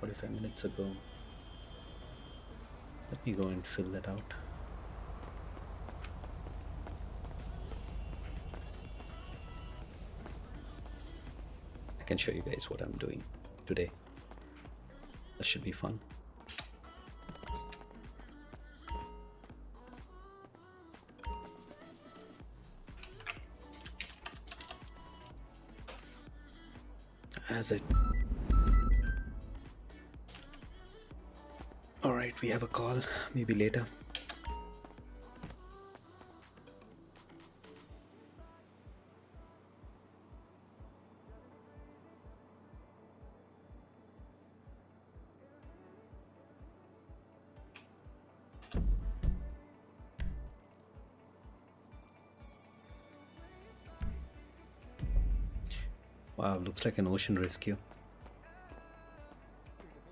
45 minutes ago. Let me go and fill that out. I can show you guys what I'm doing today. That should be fun. As it. Alright, we have a call. Maybe later. Wow, looks like an ocean rescue.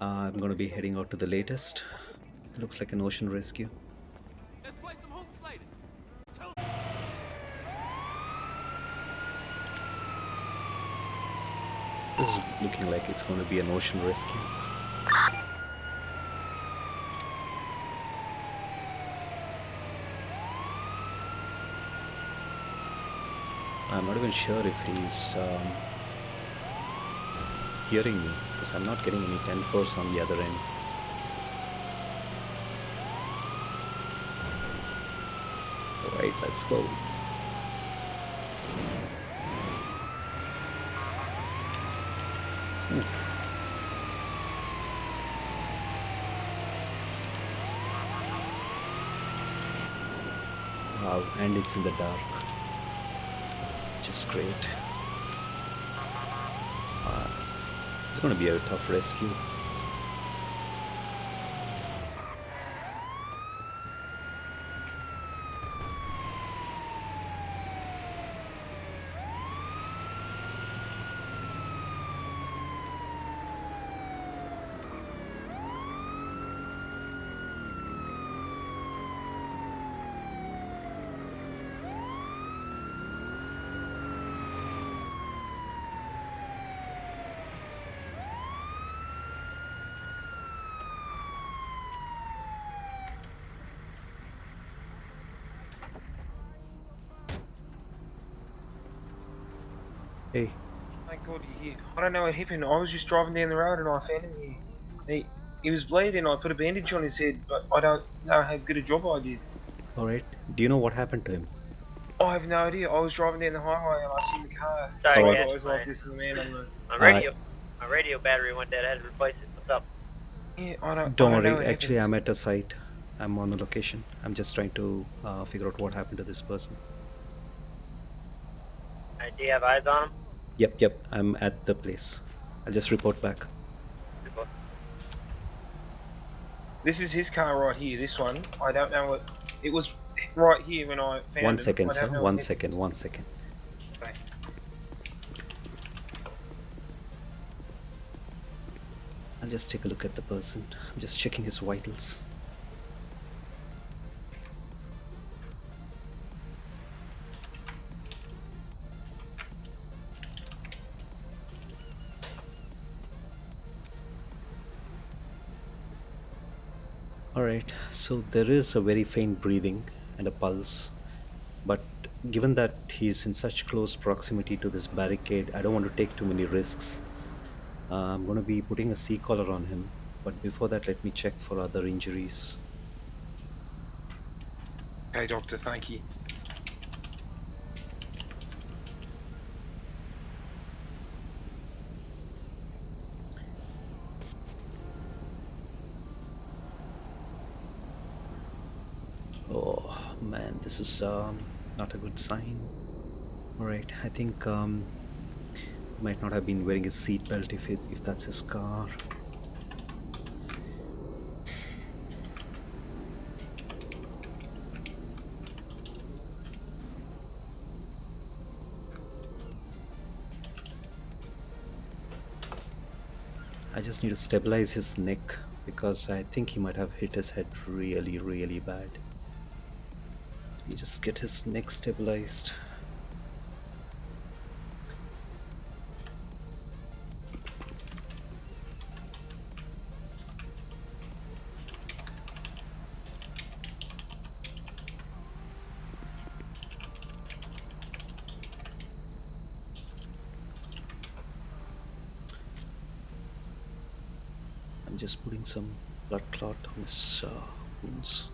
I'm gonna be heading out to the latest. Looks like an ocean rescue. Let's play some hoops later. This is looking like it's gonna be an ocean rescue. I'm not even sure if he's hearing me because I'm not getting any 10-4s on the other end. Alright, let's go. Wow, and it's in the dark. Just great. It's gonna be a tough rescue. Hey, My God, you're here. I don't know what happened. I was just driving down the road and I found him here. He was bleeding. I put a bandage on his head, but I don't know how good a job I did. alright. Do you know what happened to him? I have no idea. I was driving down the highway and I seen the car. Sorry, Sorry, Alright. guys, like this is the man on the. my radio battery went dead. I had to replace it. What's up? Yeah, I don't Don't know worry, what actually, happened. I'm at a site. I'm on a location. I'm just trying to figure out what happened to this person. Do you have eyes on him? Yep, I'm at the place. I'll just report back. This is his car right here. This one. I don't know what. It was right here when I found One him. second, I sir. don't know One what second, 1 second. happened. I'll just take a look at the person. I'm just checking his vitals. Alright, so there is a very faint breathing and a pulse, but given that he's in such close proximity to this barricade, I don't want to take too many risks. I'm going to be putting a C collar on him, but before that, let me check for other injuries. Okay, doctor. Thank you. Oh man, this is not a good sign. Alright, I think he might not have been wearing his seatbelt if that's his car. I just need to stabilize his neck because I think he might have hit his head really, really bad. Let me just get his neck stabilized. I'm just putting some blood clot on his wounds.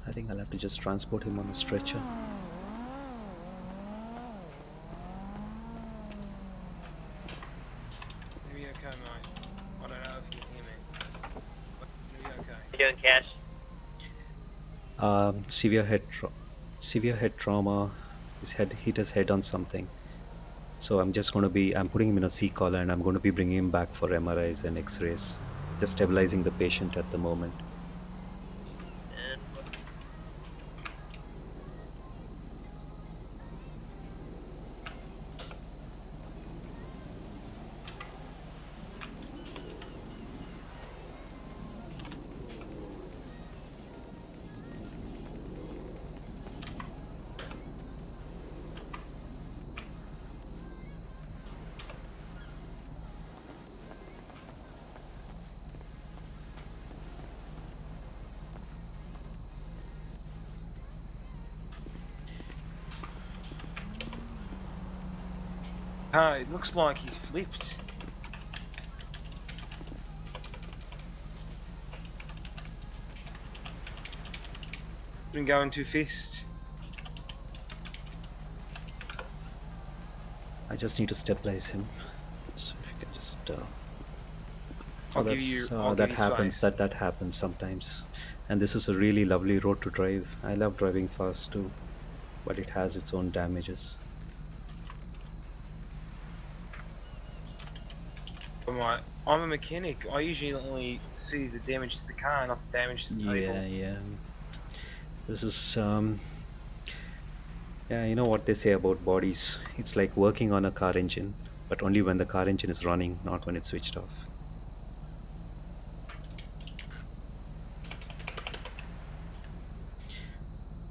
I think I'll have to just transport him on a stretcher. Are you okay, mate? I don't know if you can hear me. Are you okay? You doing cash? Severe severe head trauma. His head hit his head on something. So I'm putting him in a C collar and I'm going to be bringing him back for MRIs and X-rays. Just stabilizing the patient at the moment. And It looks like he flipped. Been going too fast. I just need to stabilize him. So if you can just I'll give you that happens. space. That happens sometimes. And this is a really lovely road to drive. I love driving fast too, but it has its own damages. Alright, I'm a mechanic. I usually only see the damage to the car, not the damage to the people. Yeah. This is yeah, you know what they say about bodies. It's like working on a car engine, but only when the car engine is running, not when it's switched off.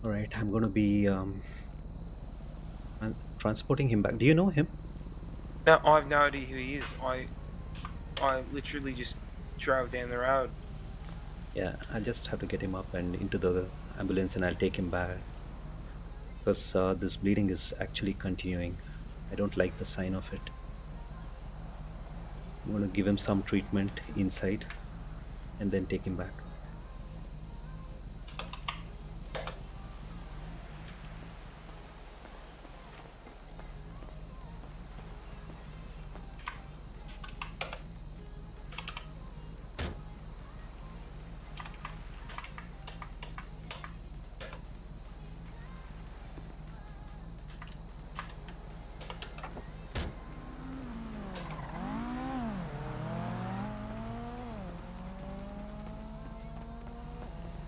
All right, I'm going to be transporting him back. Do you know him? No, I have no idea who he is. I literally just drove down the road. Yeah, I'll just have to get him up and into the ambulance and I'll take him back because this bleeding is actually continuing. I don't like the sign of it. I'm going to give him some treatment inside and then take him back.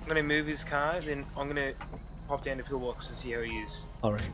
I'm gonna move his car, then I'm gonna pop down to Pillbox to see how he is. All right.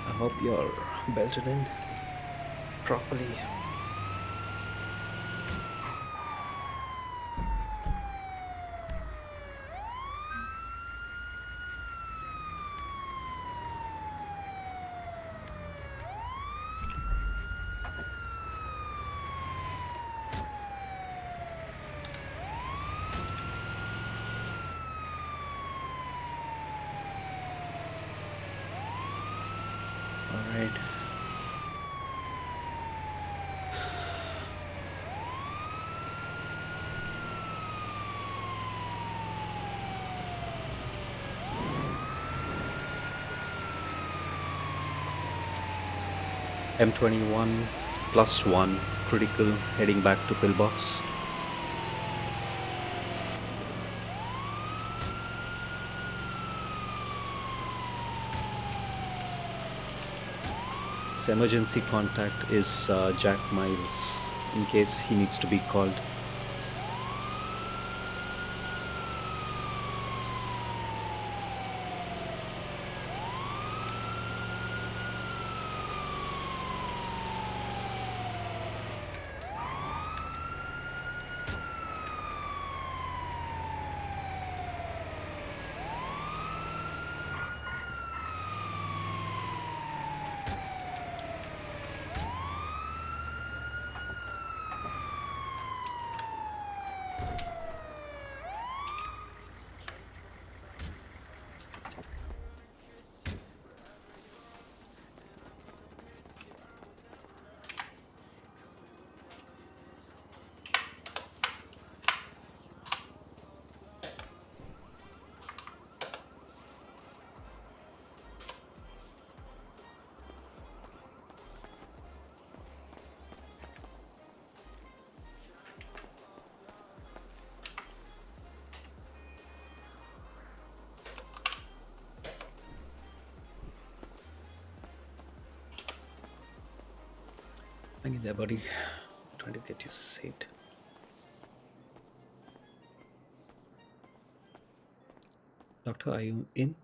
I hope you're belted in properly. All right. M21 +1 critical heading back to pillbox. His emergency contact is Jack Miles in case he needs to be called. Hang in there, buddy. Trying to get you saved. Doctor, are you in?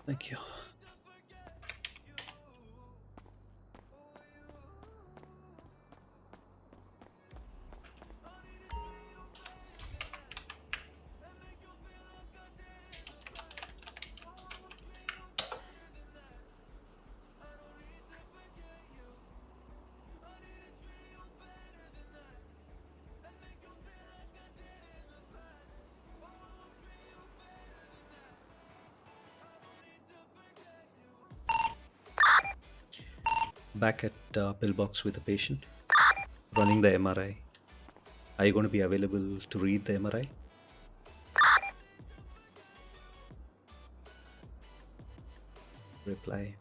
Thank you. Back at pillbox with the patient, running the MRI. Are you going to be available to read the MRI? Reply.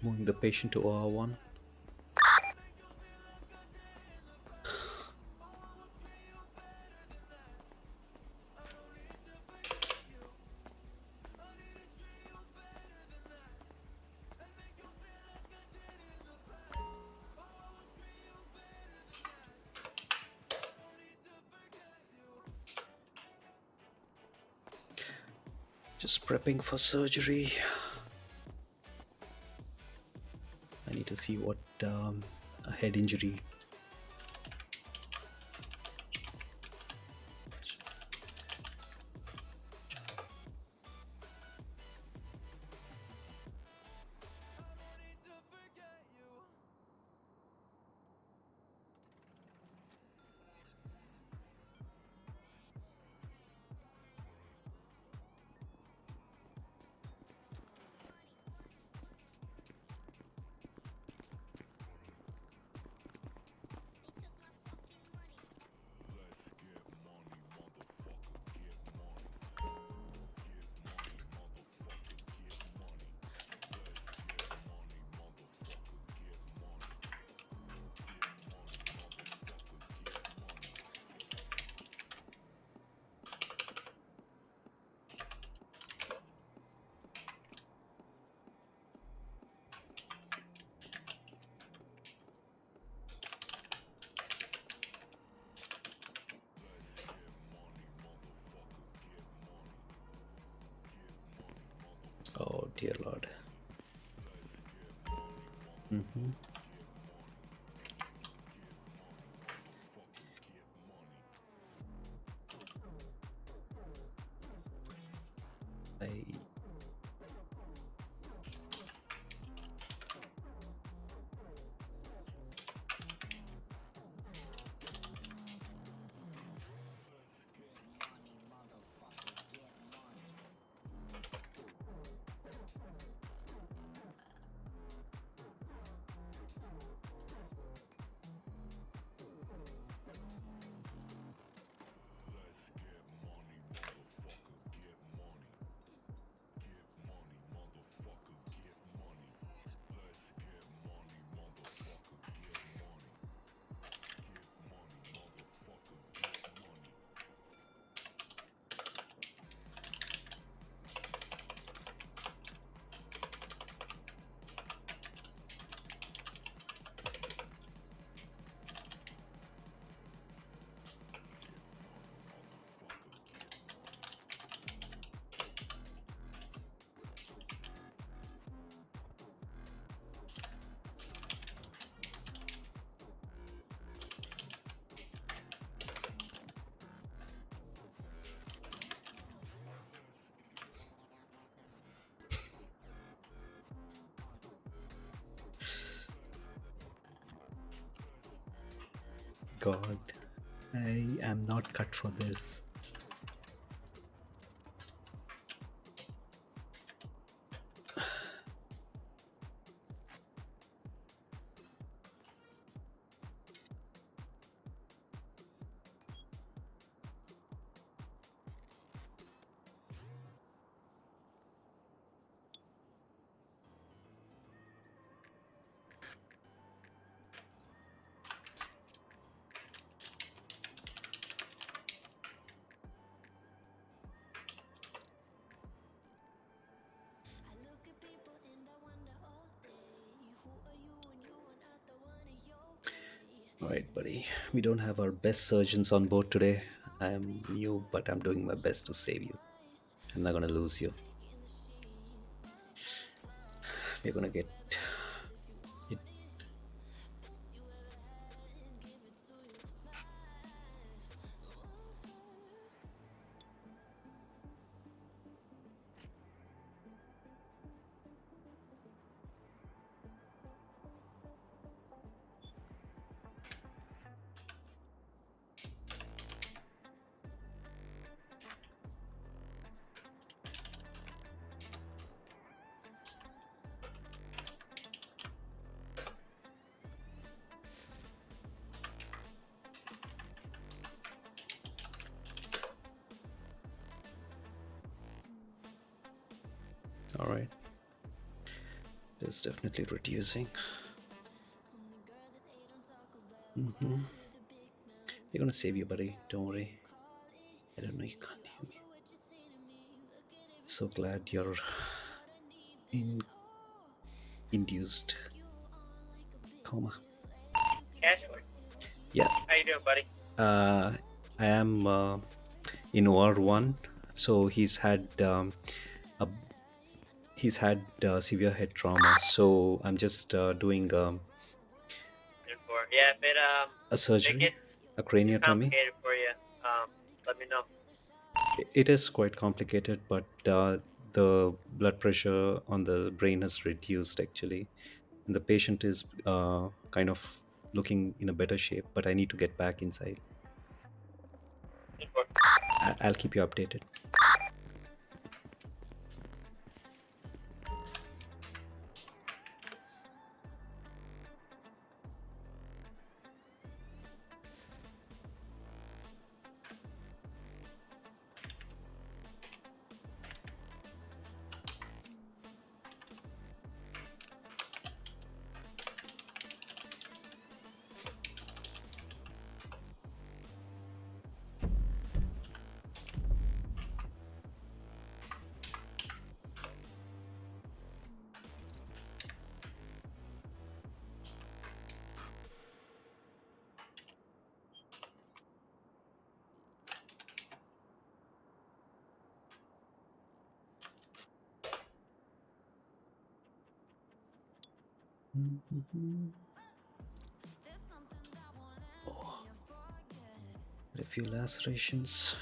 Moving the patient to OR1. Just prepping for surgery. I need to see what a head injury. Oh dear Lord. Hmm. I God, I am not cut for this. All right, buddy. We don't have our best surgeons on board today. I am new, but I'm doing my best to save you. I'm not gonna lose you. We're gonna get it. All right. It's definitely reducing. Hmm. We're gonna save you, buddy. Don't worry. I don't know you can't hear me. So glad you're in induced coma. Casually. Yeah. How you doing, buddy? I am in OR1. So a, he's had severe head trauma. So I'm just doing Good for. Yeah, a if it surgery, gets a too craniotomy. complicated for you, let me know. It is quite complicated, but the blood pressure on the brain has reduced actually, and the patient is kind of looking in a better shape. But I need to get back inside. Good for. I'll keep you updated. Mhm. Oh, a few lacerations,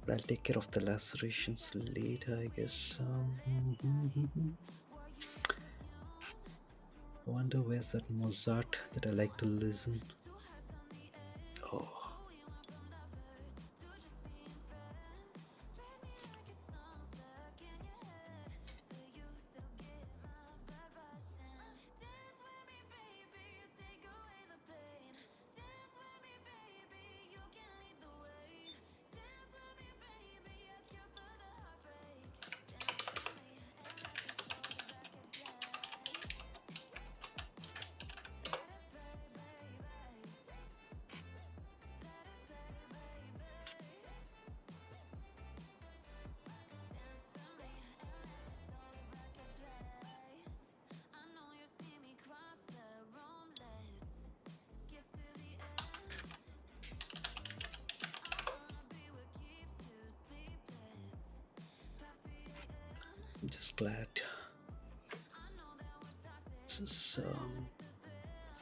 but I'll take care of the lacerations later, I guess. I wonder where's that Mozart that I like to listen. Oh, I'm just glad this is,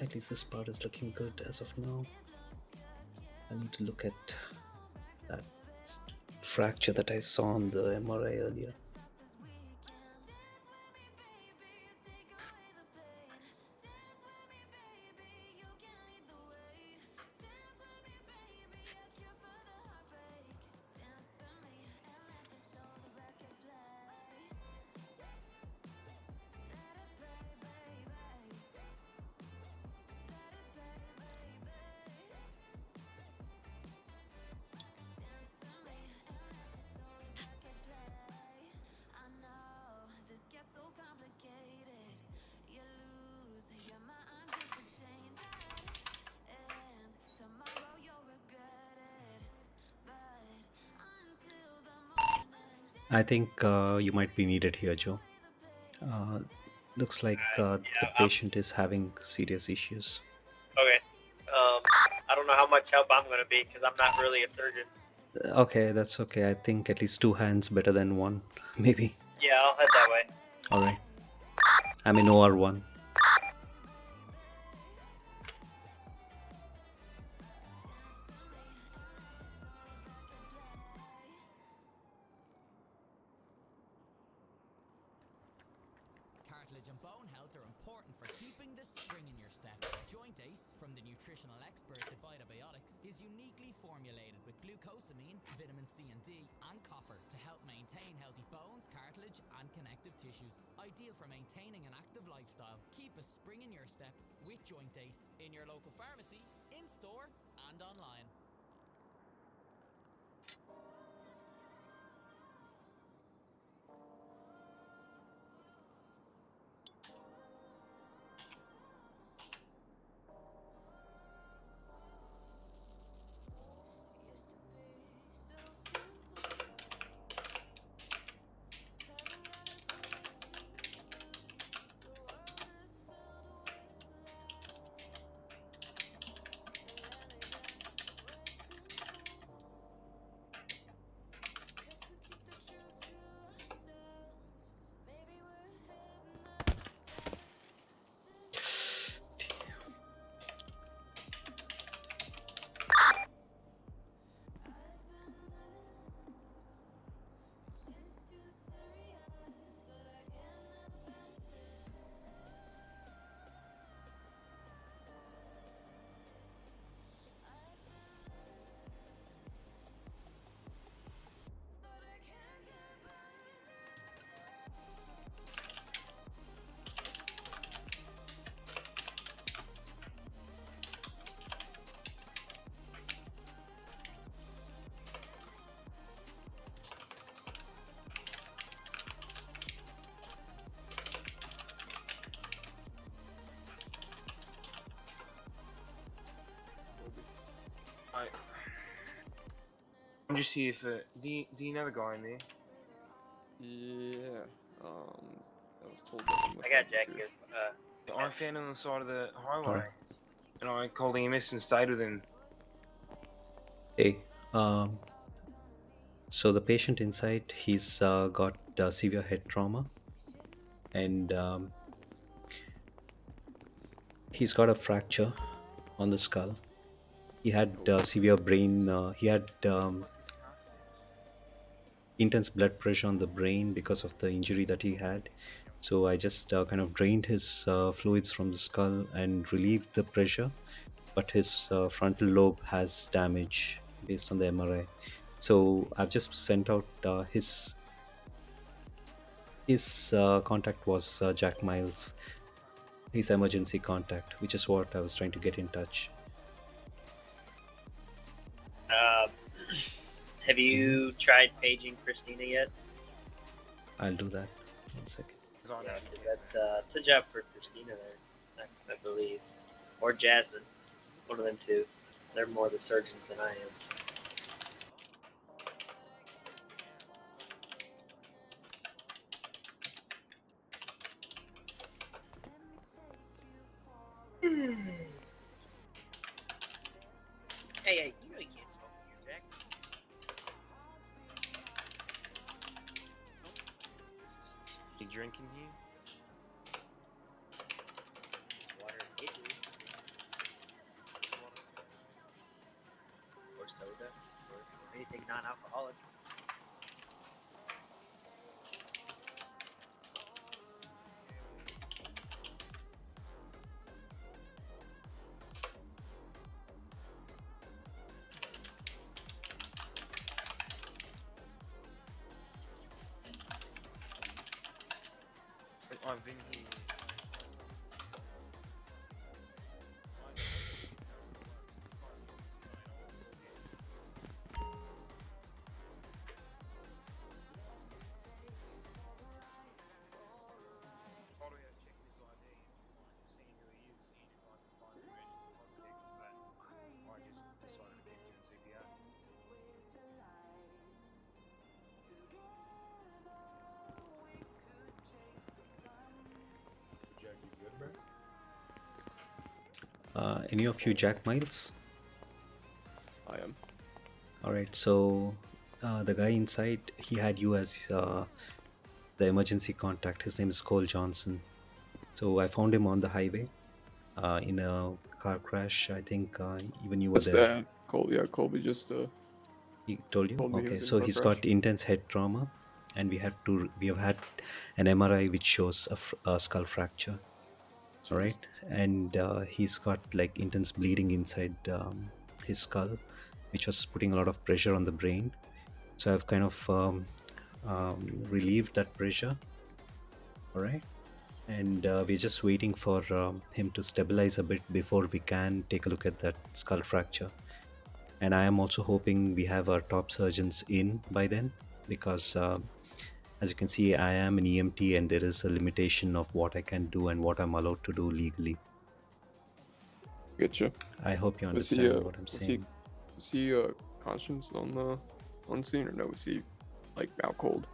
at least this part is looking good as of now. I need to look at that fracture that I saw on the MRI earlier. I think you might be needed here, Joe. Uh, looks like the Yeah, patient is having serious issues. okay. I don't know how much help I'm gonna be because I'm not really a surgeon. Okay, that's okay. I think at least two hands better than one, maybe. Yeah, I'll head that way. All right. I'm in OR1. Cartilage and bone health are important for keeping the spring in your step. Joint Ace from the nutritional experts at Vitabiotics is uniquely formulated with glucosamine, vitamin C and D, and copper to help maintain healthy bones, cartilage, and connective tissues. Ideal for maintaining an active lifestyle. Keep a spring in your step with Joint Ace in your local pharmacy, in store, and online. I, I'm just here for. Do you know the guy in there? Yeah, I was told that I'm I with got him Jack too. here. I found him on the side of the All right. highway, and I called EMS and stayed with him. Hey, so the patient inside, he's got severe head trauma, and He's got a fracture on the skull. He had severe brain. He had intense blood pressure on the brain because of the injury that he had. So I just kind of drained his fluids from the skull and relieved the pressure. But his frontal lobe has damage based on the MRI. So I've just sent out his contact was Jack Miles, his emergency contact, which is what I was trying to get in touch. Um, have you tried paging Christina yet? I'll do that. 1 second. Yeah, because that's a job for Christina there, I believe, or Jasmine, one of them two. They're more the surgeons than I am. Hey, you know you can't smoke in here, Jack. You drinking here? Water and Gatorade. Or soda, or anything non-alcoholic. I've been here. Any of you Jack Miles? I am. All right. So the guy inside, he had you as the emergency contact. His name is Cole Johnson. So I found him on the highway in a car crash. I think even you were That's there. that. Colby, yeah, Colby just He told you? told me he Okay. was in a So car he's crash. got intense head trauma, and we have had an MRI which shows a skull fracture. All Jeez. right, and he's got like intense bleeding inside his skull, which was putting a lot of pressure on the brain. So I've kind of relieved that pressure. All right, and we're just waiting for him to stabilize a bit before we can take a look at that skull fracture. And I am also hoping we have our top surgeons in by then, because as you can see, I am an EMT and there is a limitation of what I can do and what I'm allowed to do legally. Getcha. I hope you Was he understand what I'm saying. was he conscious on scene, or no? Was he like out cold?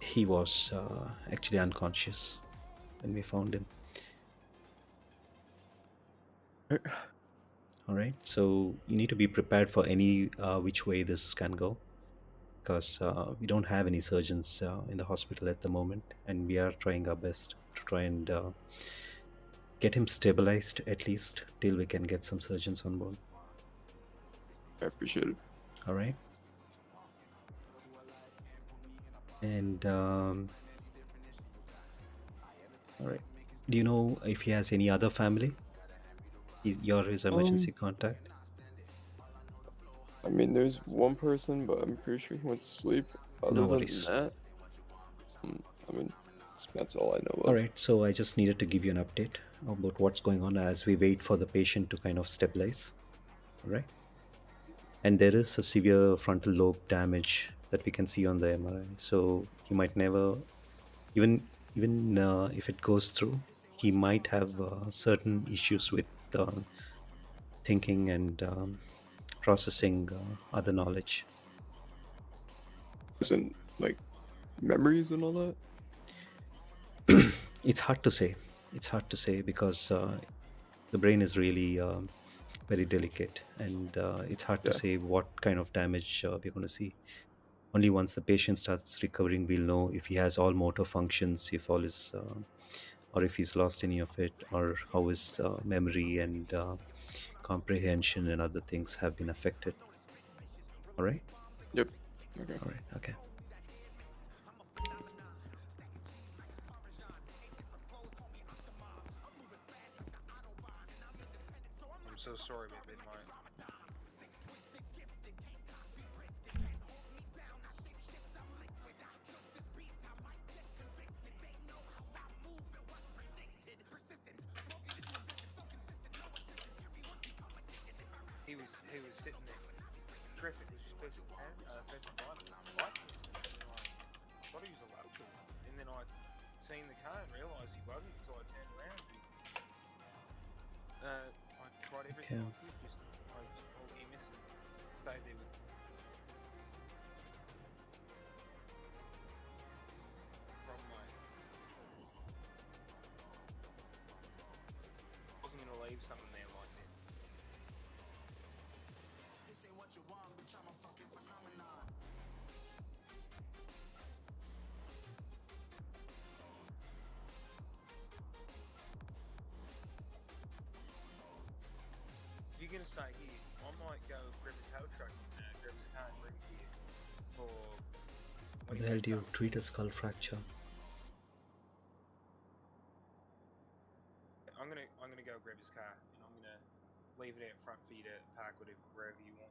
He was actually unconscious when we found him. All right, so you need to be prepared for any which way this can go, because we don't have any surgeons in the hospital at the moment, and we are trying our best to try and get him stabilized at least till we can get some surgeons on board. I appreciate it. All right, and all right. Do you know if he has any other family? You're his emergency contact. I mean, there's one person, but I'm pretty sure he went to sleep. Other No than worries. that, I mean, that's all I know of. All right, so I just needed to give you an update about what's going on as we wait for the patient to kind of stabilize. All right, and there is a severe frontal lobe damage that we can see on the MRI. So he might never, even if it goes through, he might have certain issues with thinking and processing other knowledge. Isn't like memories and all that. It's hard to say. It's hard to say because the brain is really very delicate, and it's hard to Yeah. say what kind of damage we're going to see. Only once the patient starts recovering, we'll know if he has all motor functions, if all his or if he's lost any of it, or how his memory and comprehension and other things have been affected. All right. Yep. Okay. All right. Okay. I'm so sorry about that, mate. He was sitting there. Traffic was just pressing lights, and like, I thought he was a local. And then I seen the car and realised he wasn't, so I turned around. I tried everything Okay. I could, I just called EMS and stayed there with from my. Wasn't gonna leave someone there like that. If you're gonna stay here, I might go grab a tow truck and grab his car and bring it here for. How the hell do you treat a skull fracture? I'm gonna go grab his car and I'm gonna leave it out front for you to park wherever you want.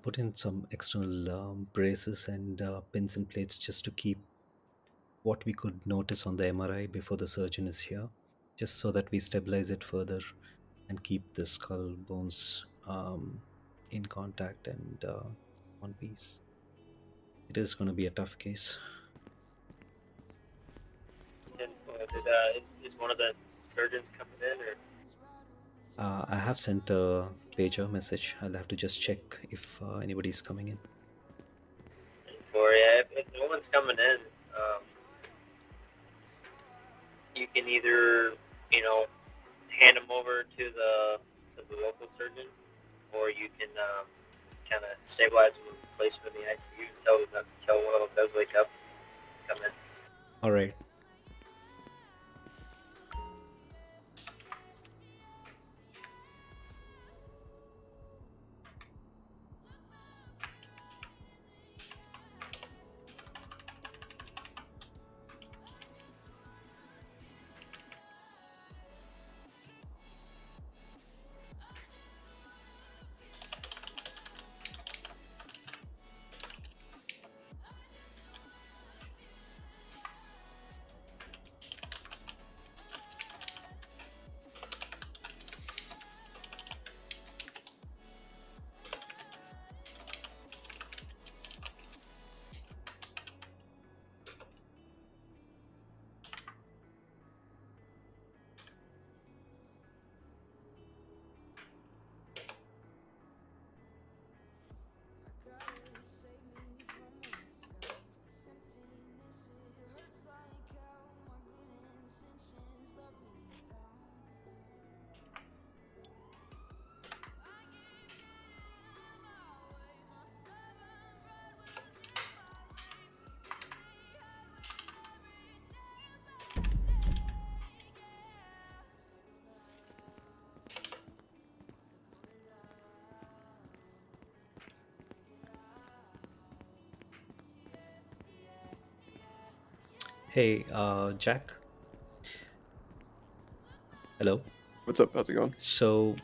put in some external braces and pins and plates just to keep what we could notice on the MRI before the surgeon is here, just so that we stabilize it further and keep the skull bones in contact and one piece. It is going to be a tough case. And is one of the surgeons coming in, or I have sent a pager message. I'll have to just check if anybody's coming in. or yeah, if no one's coming in, um, you can either hand them over to the local surgeon, or you can kind of stabilize them and place them in the ICU until one of them does wake up and come in. All right. Hey, Jack. Hello. What's up? How's it going? So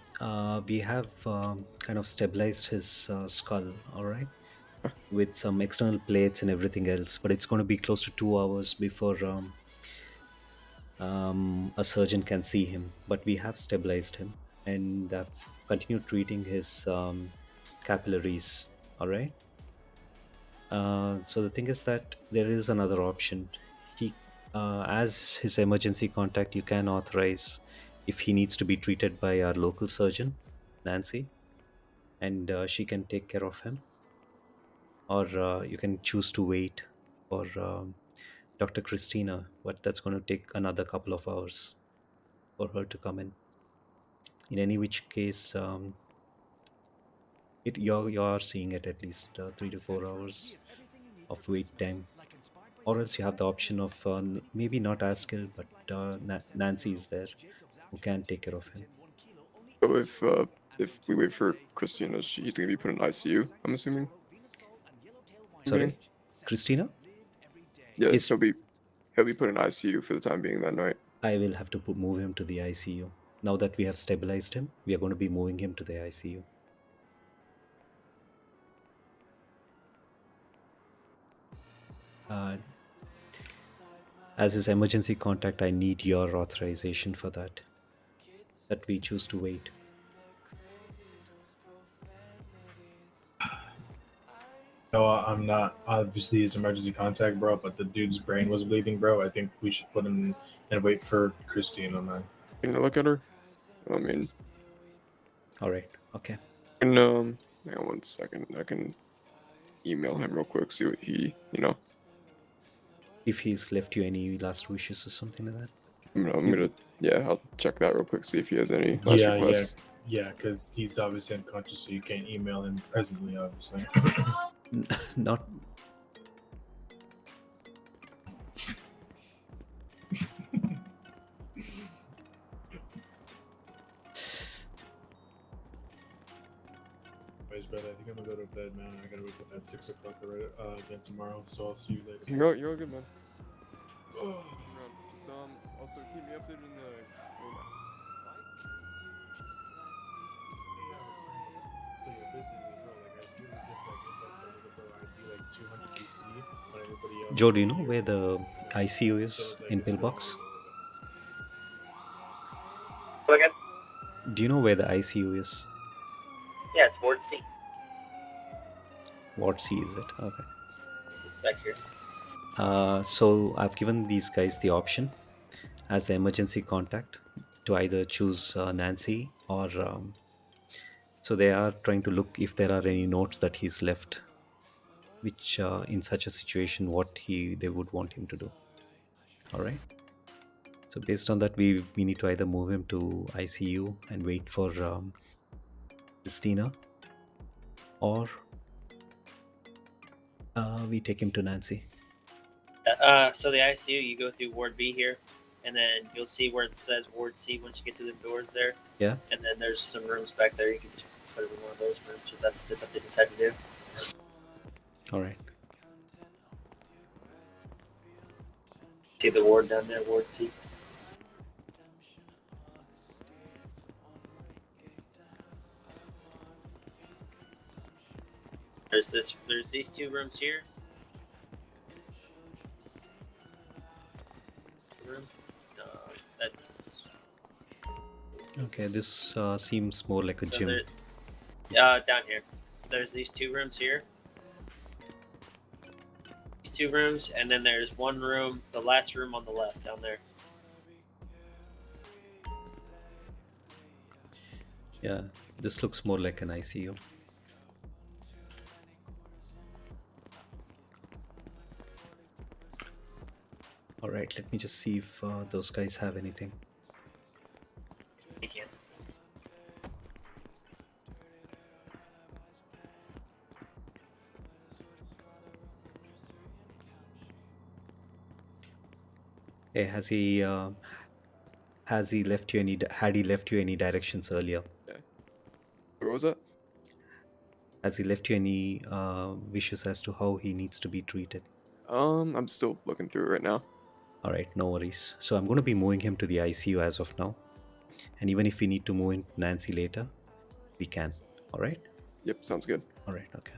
we have kind of stabilized his skull, all right, with some external plates and everything else. But it's going to be close to 2 hours before a surgeon can see him. But we have stabilized him and have continued treating his capillaries, all right. So the thing is that there is another option. He, as his emergency contact, you can authorize if he needs to be treated by our local surgeon, Nancy, and she can take care of him, or you can choose to wait for Dr. Christina, but that's going to take another couple of hours for her to come in. In any which case, you're seeing it at least 3 to 4 hours of wait time, or else you have the option of maybe not as skilled, but Nancy is there who can take care of him. So if we wait for Christina, he's gonna be put in ICU. I'm assuming. Sorry, Christina? Yes, Is he'll be put in ICU for the time being then, right? I will have to move him to the ICU. Now that we have stabilized him, we are going to be moving him to the ICU. Uh, as his emergency contact, I need your authorization for that. That we choose to wait. No, I'm not obviously his emergency contact, bro. But the dude's brain was bleeding, bro. I think we should put him and wait for Christina, man. You gonna look at her? I mean, All right. Okay. and hang on 1 second. I can email him real quick. See what he. If he's left you any last wishes or something like that. I'm You, gonna yeah. I'll check that real quick. See if he has any last Yeah, requests. yeah, because he's obviously unconscious, so you can't email him presently, obviously. not. Anyways, brother, I think I'm gonna go to bed, man. I gotta wake up at 6 o'clock again tomorrow, so I'll see you later. You're all good, man. Just also keep me updated in the. So you're busy, bro. Like I feel as if 200 BC when everybody else Joe, was do you know here. where the ICU is So it's, I in guess, really Pillbox? early to us. So again, Do you know where the ICU is? yeah, it's Ward C. What C is it? Okay. It's back here. So I've given these guys the option as the emergency contact to either choose Nancy or so they are trying to look if there are any notes that he's left, which in such a situation, what they would want him to do. All right. So based on that, we need to either move him to ICU and wait for Christina, or we take him to Nancy. So the ICU, you go through Ward B here, and then you'll see where it says Ward C once you get to the doors there. Yeah. And then there's some rooms back there. You can just put him in one of those rooms if that's what they decide to do. All right. See the ward down there, Ward C. There's these two rooms here. Room. That's Okay. This seems more like a so gym. down here. There's these two rooms here. These two rooms, and then there's one room, the last room on the left down there. Yeah. This looks more like an ICU. All right. Let me just see if those guys have anything. You can. Hey, has he left you any? Had he left you any directions earlier? Where was that? Has he left you any wishes as to how he needs to be treated? I'm still looking through it right now. All right, no worries. So I'm going to be moving him to the ICU as of now. And even if we need to move in Nancy later, we can. All right? Yep, sounds good. All right, okay.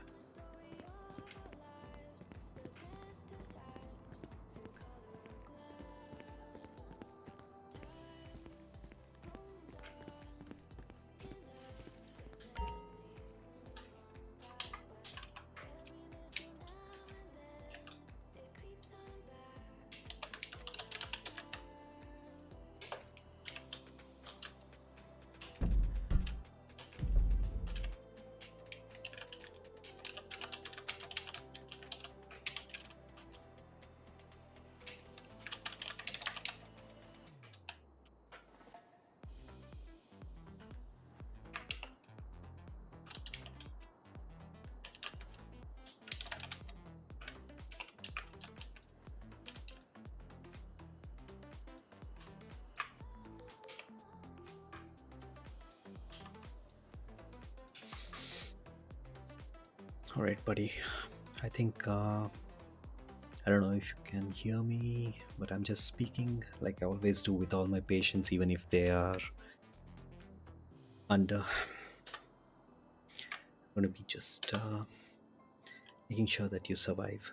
All right, buddy. I think I don't know if you can hear me, but I'm just speaking like I always do with all my patients, even if they are under. I'm going to be just making sure that you survive.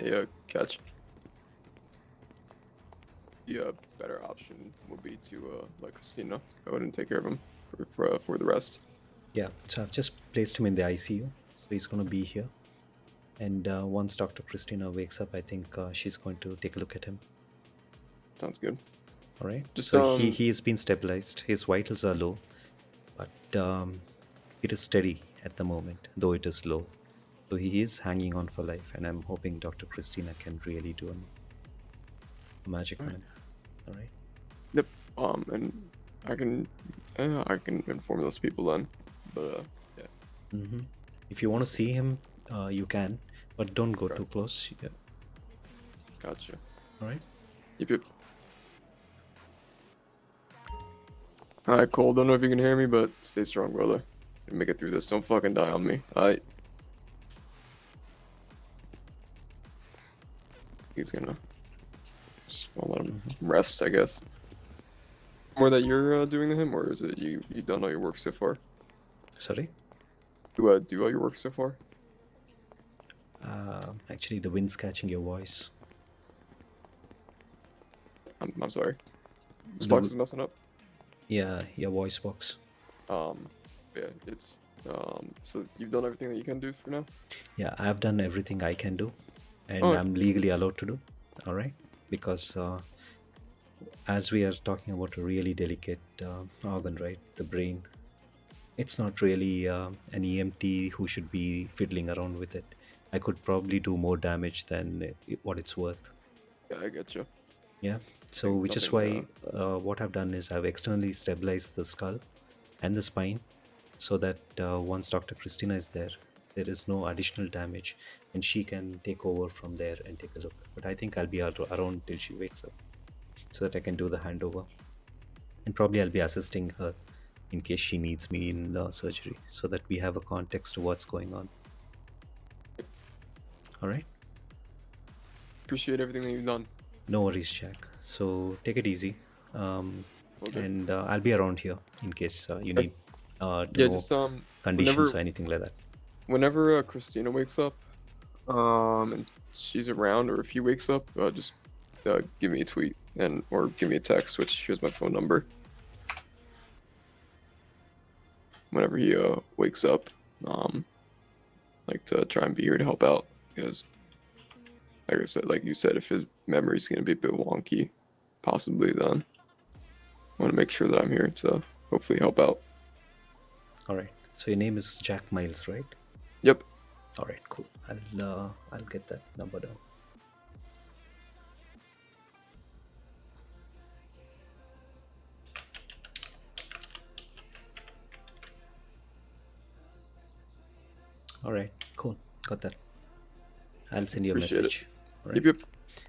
Hey, catch. The better option would be to let Christina go ahead and take care of him for the rest. Yeah, so I've just placed him in the ICU, so he's going to be here. And once Dr. Christina wakes up, I think she's going to take a look at him. Sounds good. All right. Just So he has been stabilized. His vitals are low, but it is steady at the moment, though it is low. So he is hanging on for life, and I'm hoping Dr. Christina can really do a magic on him. All right. Yep. And I can inform those people then. But yeah. Mm-hmm. If you want to see him, you can, but don't go too close. Yeah. Gotcha. All right. Yep. Alright, Cole. Don't know if you can hear me, but stay strong, brother. Make it through this. Don't fucking die on me. Alright. He's gonna. Just wanna let him rest, I guess. More that you're doing to him, or is it you done all your work so far? Sorry. Do all your work so far? Actually, the wind's catching your voice. I'm sorry. This box is messing up. Yeah, your voice box. Yeah, it's so you've done everything that you can do for now? Yeah, I've done everything I can do, and Alright. I'm legally allowed to do. All right, because as we are talking about a really delicate organ, right, the brain, it's not really an EMT who should be fiddling around with it. I could probably do more damage than what it's worth. Yeah, I get you. Yeah. So, Like which is nothing, why what I've done is I've externally stabilized the skull and the spine, so that once Dr. Christina is there, there is no additional damage, and she can take over from there and take a look. But I think I'll be around till she wakes up, so that I can do the handover, and probably I'll be assisting her in case she needs me in surgery, so that we have a context to what's going on. All right. Appreciate everything that you've done. No worries, Jack. So take it easy, Okay. and I'll be around here in case you need to Yeah, know just conditions or anything like that. whenever Christina wakes up, and she's around, or if he wakes up, just give me a tweet or give me a text, which here's my phone number. Whenever he wakes up, like to try and be here to help out, because like I said, like you said, if his memory's gonna be a bit wonky, possibly, then I want to make sure that I'm here to hopefully help out. All right. So your name is Jack Miles, right? Yep. All right. Cool. I'll get that number down. All right. Cool. Got that. I'll send you a Appreciate it. message. All right. Yep.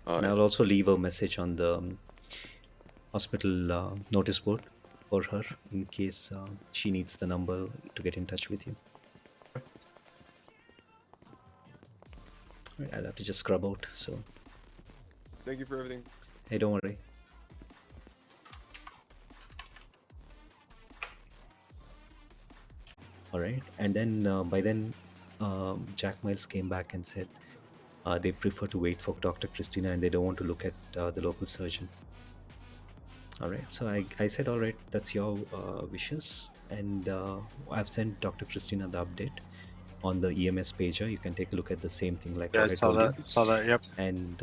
And I'll also leave a message on the hospital notice board for her in case she needs the number to get in touch with you. All right, I'll have to just scrub out. So, Thank you for everything. hey, don't worry. All right, and then by then, Jack Miles came back and said they prefer to wait for Dr. Christina and they don't want to look at the local surgeon. All right, so I said, all right, that's your wishes, and I've sent Dr. Christina the update on the EMS pager. You can take a look at the same thing like Yeah, I what I saw told that. you. Saw that. Yep. And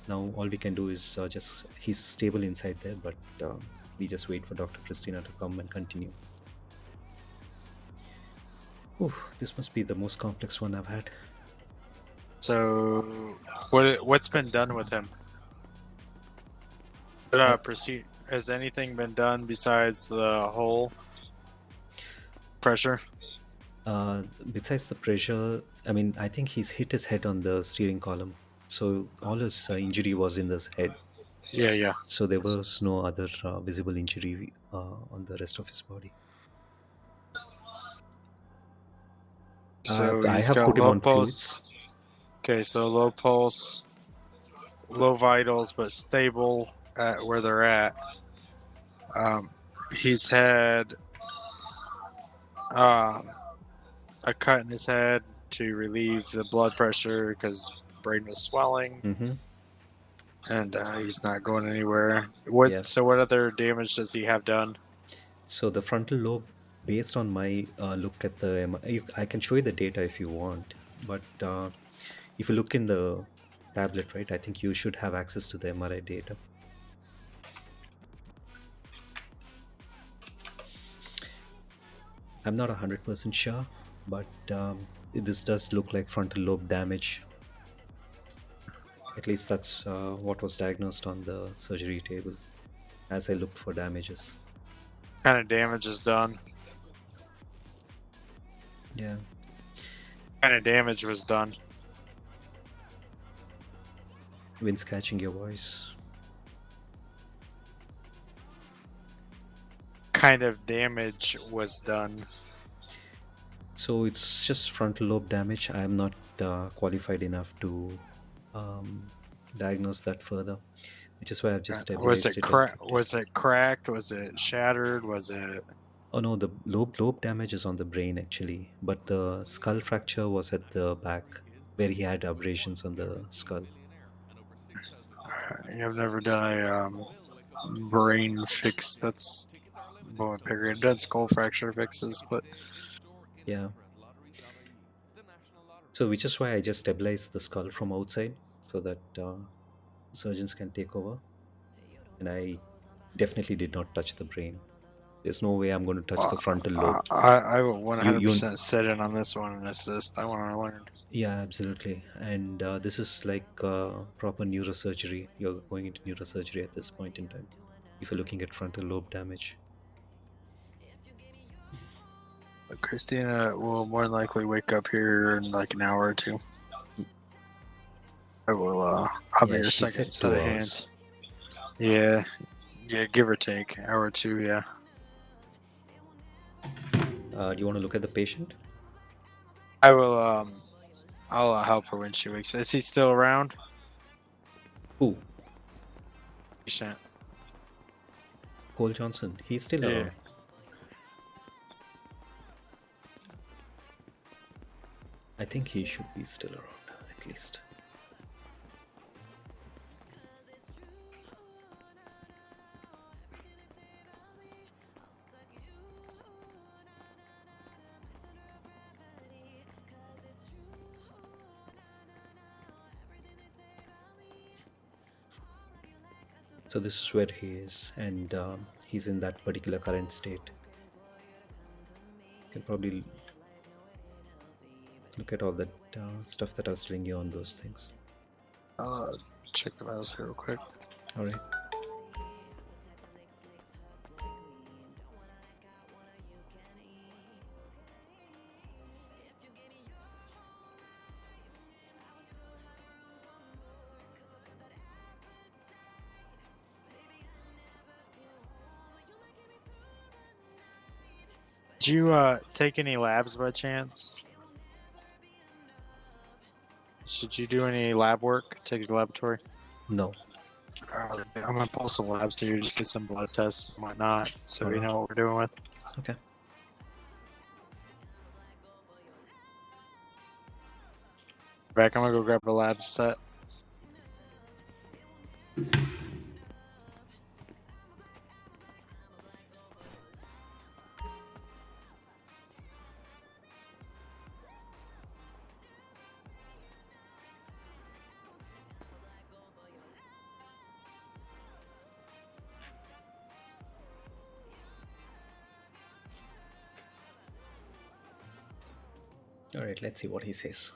now all we can do is he's stable inside there, but we just wait for Dr. Christina to come and continue. Ooh, this must be the most complex one I've had. So, what's been done with him? Proceed. Has anything been done besides the whole pressure? Besides the pressure, I mean, I think he's hit his head on the steering column. So all his injury was in his head. Yeah. So there was no other visible injury on the rest of his body. So I he's have got put him low on pulse. fluids. Okay, so low pulse, low vitals, but stable at where they're at. He's had a cut in his head to relieve the blood pressure because brain was swelling, Mm-hmm. and he's not going anywhere. What? Yeah. So what other damage does he have done? So the frontal lobe, based on my look at the, I can show you the data if you want, but if you look in the tablet, right, I think you should have access to the MRI data. I'm not 100% sure, but this does look like frontal lobe damage. At least that's what was diagnosed on the surgery table as I looked for damages. What kind of damage is done? Yeah. What kind of damage was done? Wind's catching your voice. Kind of damage was done. So it's just frontal lobe damage. I am not qualified enough to diagnose that further, which is why I've just Was stabilized it it. And kept it. Was it cracked? Was it shattered? Was it? Oh no, the lobe damage is on the brain actually, but the skull fracture was at the back, where he had abrasions on the skull. I've never done a brain fix. That's bone period. I've done skull fracture fixes, but Yeah. So which is why I just stabilized the skull from outside so that surgeons can take over. And I definitely did not touch the brain. There's no way I'm going to touch the frontal lobe. I will You 100% sit in on this one and assist. I want to learn. Yeah, absolutely. And this is like proper neurosurgery. You're going into neurosurgery at this point in time if you're looking at frontal lobe damage. Christina will more than likely wake up here in like an hour or two. I will. I'll be Yeah, your she second said set 2 of hours. hands. Yeah, give or take, hour or two. Yeah. Do you want to look at the patient? I will. I'll help her when she wakes. Is he still around? Who? Patient. Cole Johnson. He's still Yeah. around. I think he should be still around, at least. So this is where he is, and he's in that particular current state. You can probably look at all that stuff that I was telling you on those things. Check the vitals here real quick. All right. Did you take any labs by chance? Should you do any lab work? Take a laboratory? No. I'm gonna pull some labs to you, just get some blood tests and whatnot, so we Alright. know what we're doing with. Okay. Back, I'm gonna go grab a lab set. All right. Let's see what he says.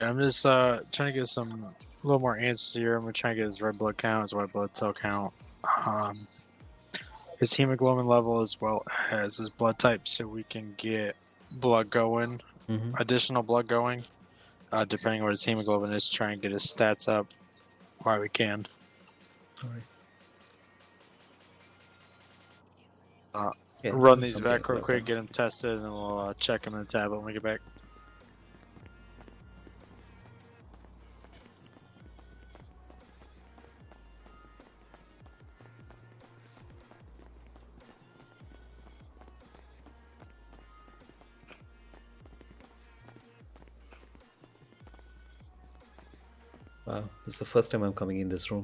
I'm just trying to get a little more answers here. I'm gonna try and get his red blood count, his white blood cell count, his hemoglobin level, as well as his blood type, so we can get blood going, Mm-hmm. additional blood going, depending on what his hemoglobin is. Try and get his stats up while we can. All right. Yeah, run this is these something I back could real have quick, done. get them tested, and then we'll check them in the tablet when we get back. Wow, this is the first time I'm coming in this room.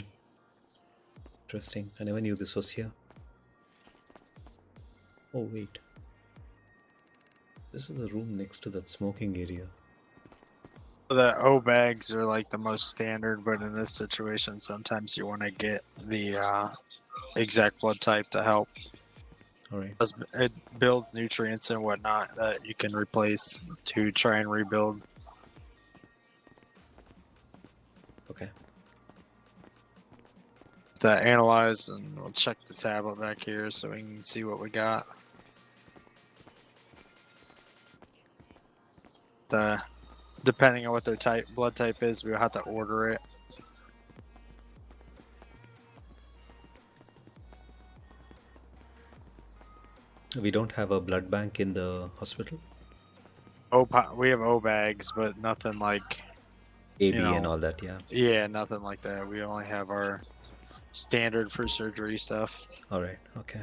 Interesting. I never knew this was here. Oh, wait. This is the room next to that smoking area. The O bags are like the most standard, but in this situation, sometimes you want to get the exact blood type to help. All right. It builds nutrients and whatnot that you can replace to try and rebuild. Okay. To analyze, and we'll check the tablet back here so we can see what we got. Depending on what their blood type is, we'll have to order it. We don't have a blood bank in the hospital? We have O bags, but nothing like AB and all that, yeah. Yeah, nothing like that. We only have our standard for surgery stuff. All right, okay.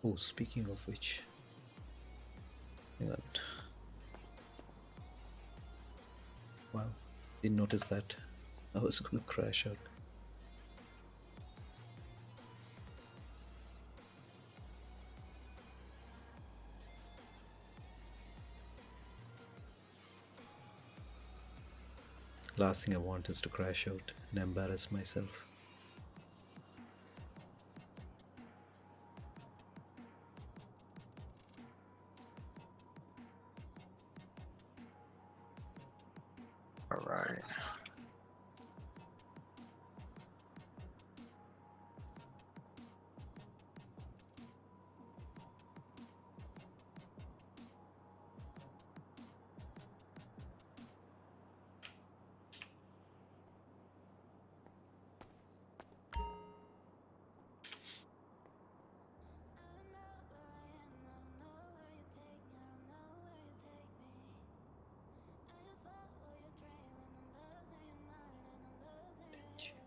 Oh, speaking of which. Hang on. Wow, didn't notice that. I was gonna crash out. Last thing I want is to crash out and embarrass myself. All right.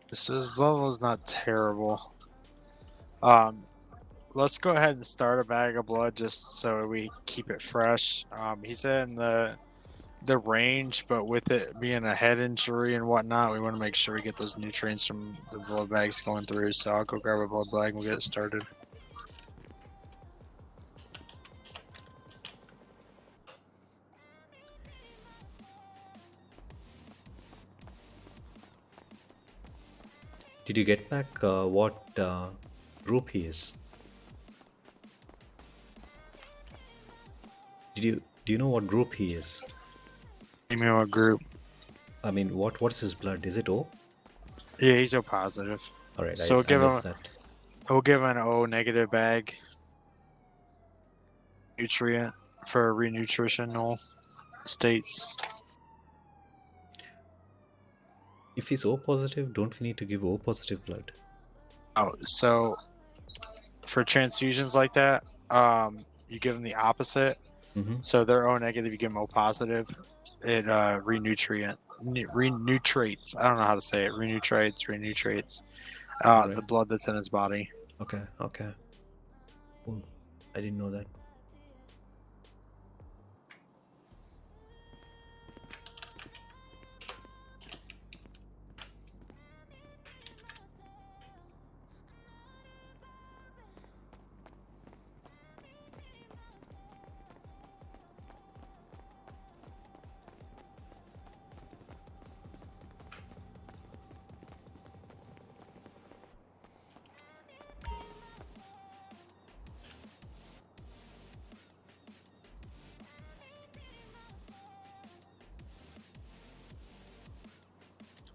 This level is not terrible. Let's go ahead and start a bag of blood just so we keep it fresh. He's in the range, but with it being a head injury and whatnot, we want to make sure we get those nutrients from the blood bags going through. So I'll go grab a blood bag and we'll get it started. Did you get back what group he is? Do you know what group he is? You mean what group? I mean, what's his blood? Is it O? Yeah, he's O positive. All right, So I missed that. we'll give him an O negative bag. Nutrient for renutritional states. If he's O positive, don't we need to give O positive blood? Oh, so for transfusions like that, you give them the opposite. Mm-hmm. So they're O negative, you give them O positive. It renutrates. I don't know how to say it. Renutrates. Right. The blood that's in his body. Okay. Oh, I didn't know that.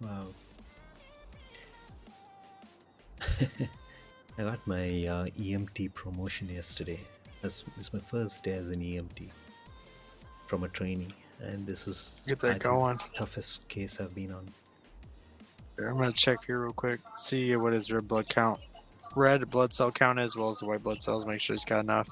Wow. I got my EMT promotion yesterday. It's my first day as an EMT from a trainee, and this is Get that I think, going. the toughest case I've been on. Here, I'm gonna check here real quick. See what is your blood count. red blood cell count as well as the white blood cells. Make sure he's got enough.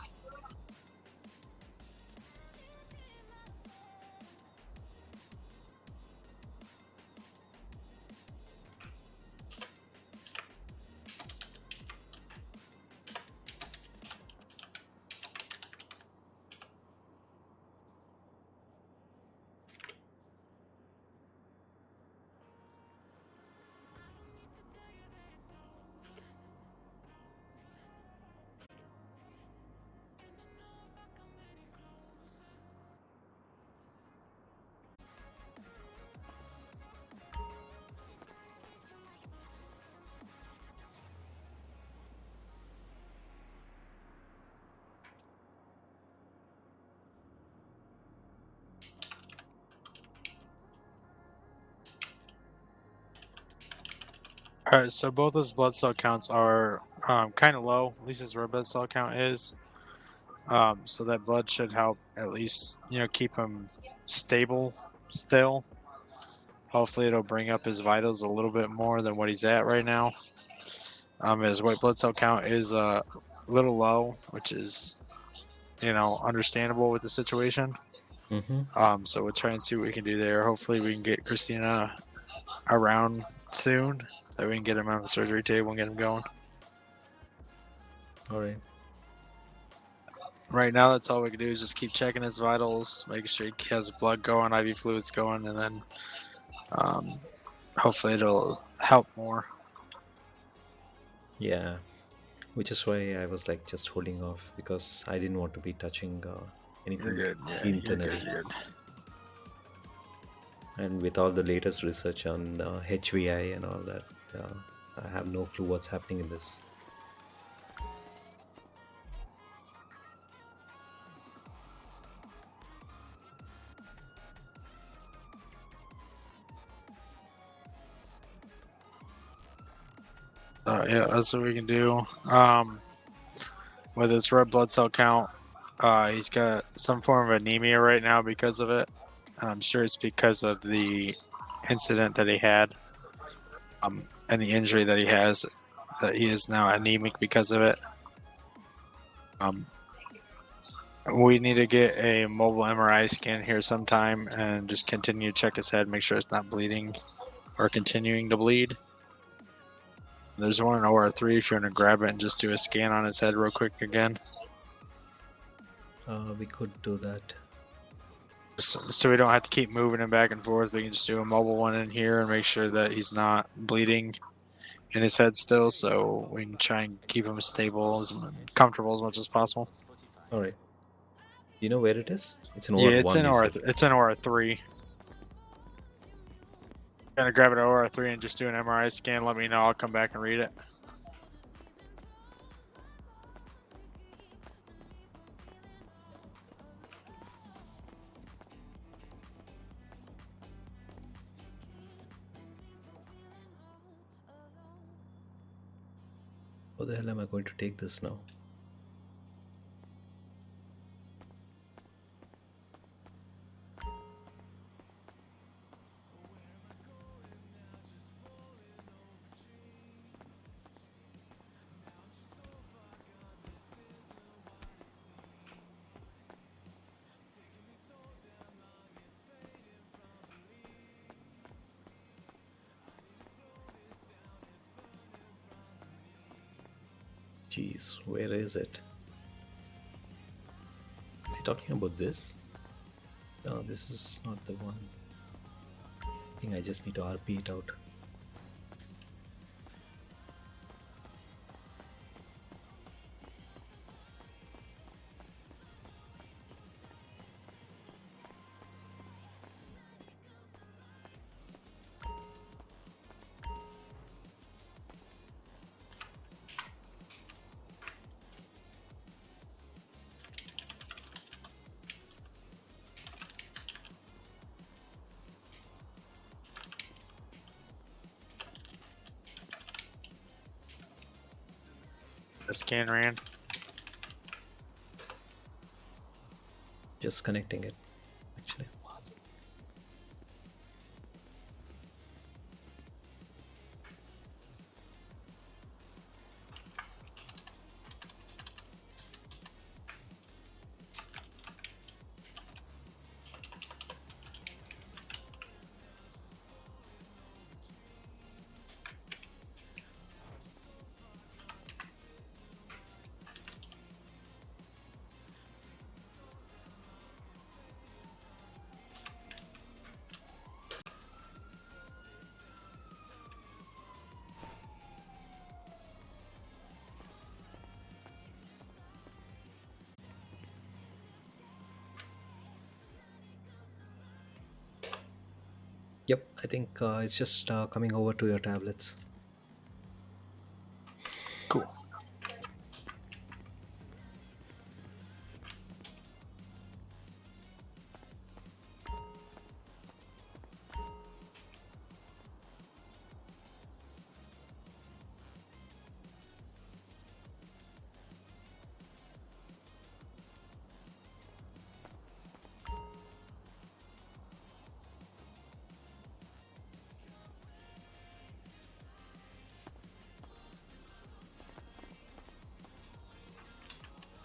All right, so both his blood cell counts are kind of low. At least his red blood cell count is. So that blood should help at least keep him stable still. Hopefully, it'll bring up his vitals a little bit more than what he's at right now. His white blood cell count is a little low, which is understandable with the situation. Mm-hmm. So we'll try and see what we can do there. Hopefully, we can get Christina around soon, that we can get him on the surgery table and get him going. All right. Right now, that's all we can do is just keep checking his vitals, making sure he has blood going, IV fluids going, and then hopefully it'll help more. Yeah. Which is why I was like just holding off because I didn't want to be touching anything You're good. Yeah, internally. You're good. And with all the latest research on HVI and all that, I have no clue what's happening in this. Yeah, that's what we can do. With his red blood cell count, he's got some form of anemia right now because of it. I'm sure it's because of the incident that he had and the injury that he has, that he is now anemic because of it. We need to get a mobile MRI scan here sometime and just continue to check his head, make sure it's not bleeding or continuing to bleed. There's one in OR3 if you want to grab it and just do a scan on his head real quick again. We could do that. So we don't have to keep moving him back and forth. We can just do a mobile one in here and make sure that he's not bleeding in his head still, so we can try and keep him stable and comfortable as much as possible. All right. You know where it is? It's in Yeah, OR1. it's in you OR. said. It's in OR3. Gonna grab it at OR3 and just do an MRI scan. Let me know. I'll come back and read it. How the hell am I going to take this now? Jeez, where is it? Is he talking about this? No, this is not the one. I think I just need to RP it out. The scan ran. Just connecting it, actually. Yep, I think it's just coming over to your tablets. Cool.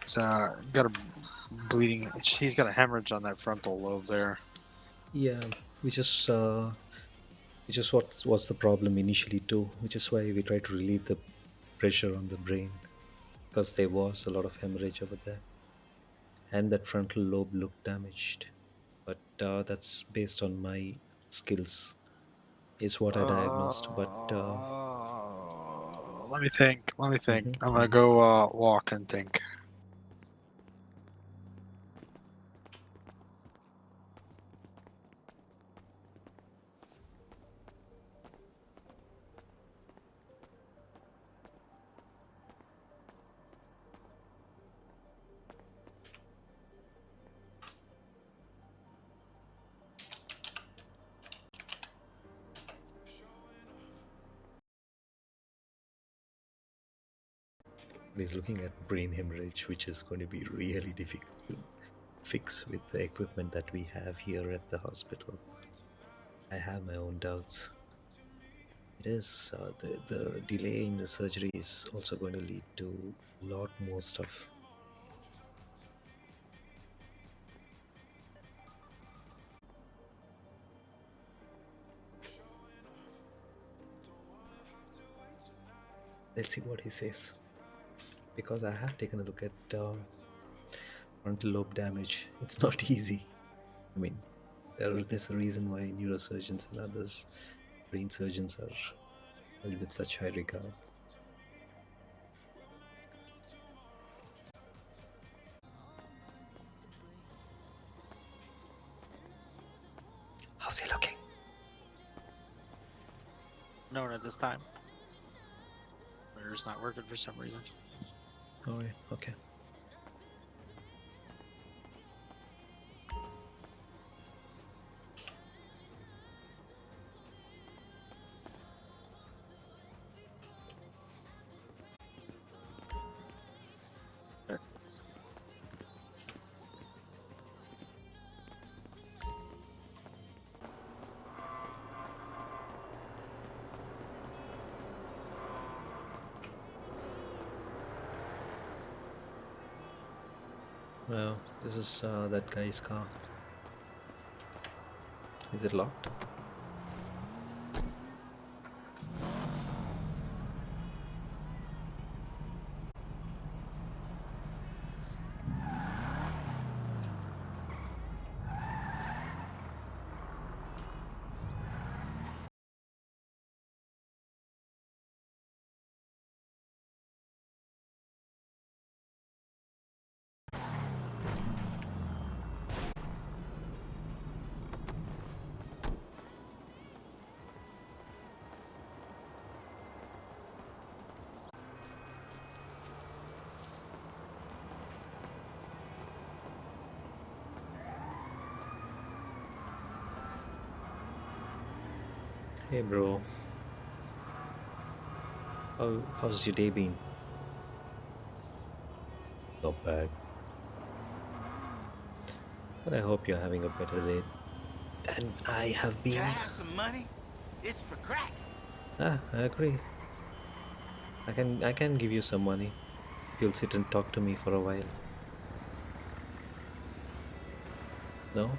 It's got a bleeding. He's got a hemorrhage on that frontal lobe there. Yeah, which is what was the problem initially too, which is why we try to relieve the pressure on the brain because there was a lot of hemorrhage over there, and that frontal lobe looked damaged. But that's based on my skills, is what I diagnosed. But Let me think. Let me think. mhm, I'm gonna mhm. go walk and think. He's looking at brain hemorrhage, which is going to be really difficult to fix with the equipment that we have here at the hospital. I have my own doubts. It is the delay in the surgery is also going to lead to a lot more stuff. Let's see what he says. Because I have taken a look at frontal lobe damage. It's not easy. I mean, there's a reason why neurosurgeons and others, brain surgeons, are held with such high regard. How's he looking? No one at this time. Mirror's not working for some reason. All right. Okay. Well, this is that guy's car. Is it locked? Hey, bro. How's your day been? Not bad. But I hope you're having a better day than I have been. Can I have some money? It's for crack. Ah, I agree. I can give you some money if you'll sit and talk to me for a while. No?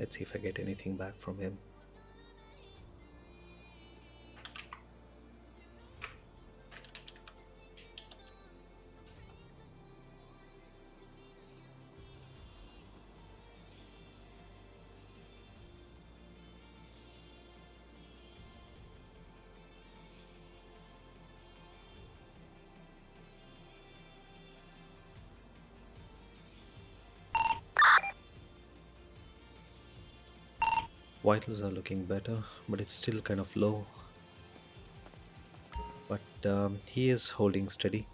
Let's see if I get anything back from him. Vitals are looking better, but it's still kind of low. But he is holding steady.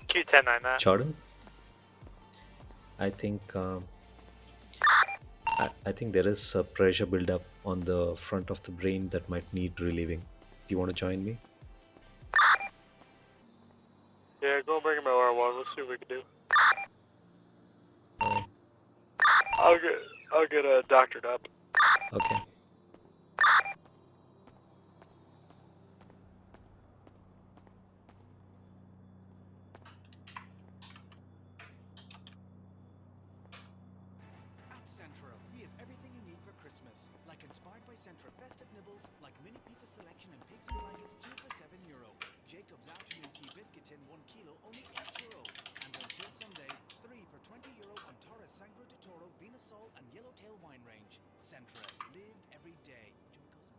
Q1099. Jordan, I think I think there is a pressure buildup on the front of the brain that might need relieving. Do you want to join me? Yeah, go bring him to R1. Let's see what we can do. All right. I'll get doctored up. Okay. At Centra, we have everything you need for Christmas. Like inspired by Centra festive nibbles, like mini pizza selection and pigs and blankets, 2 for €7. Jacob's afternoon tea biscuit tin, 1 kilo, only €8. And until Sunday, 3 for €20 on Torres Sangro de Toro, Venus Sol, and Yellowtail wine range. Centra, live every day. Enjoy sensibly.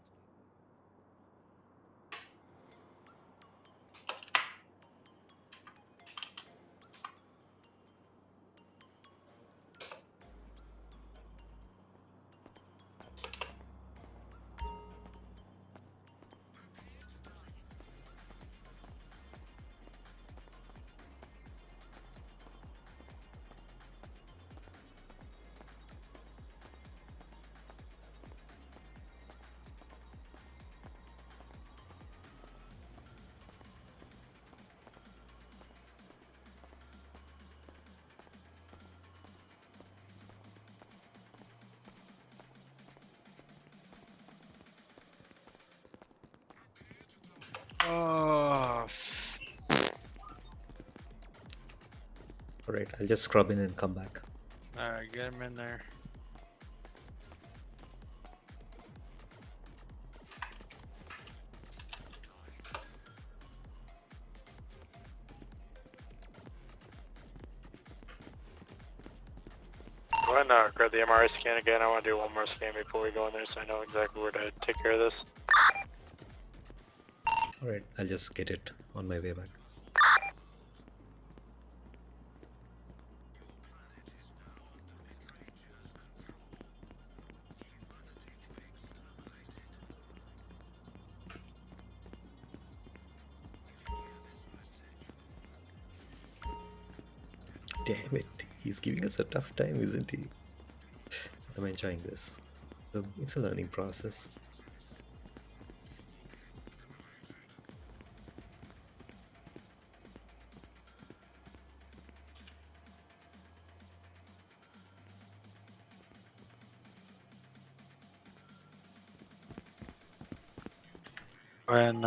Oh, All right. I'll just scrub in and come back. all right, get him in there. Go ahead and grab the MRI scan again. I want to do one more scan before we go in there so I know exactly where to take care of this. All right. I'll just get it on my way back. Damn it. He's giving us a tough time, isn't he? I'm enjoying this. It's a learning process. And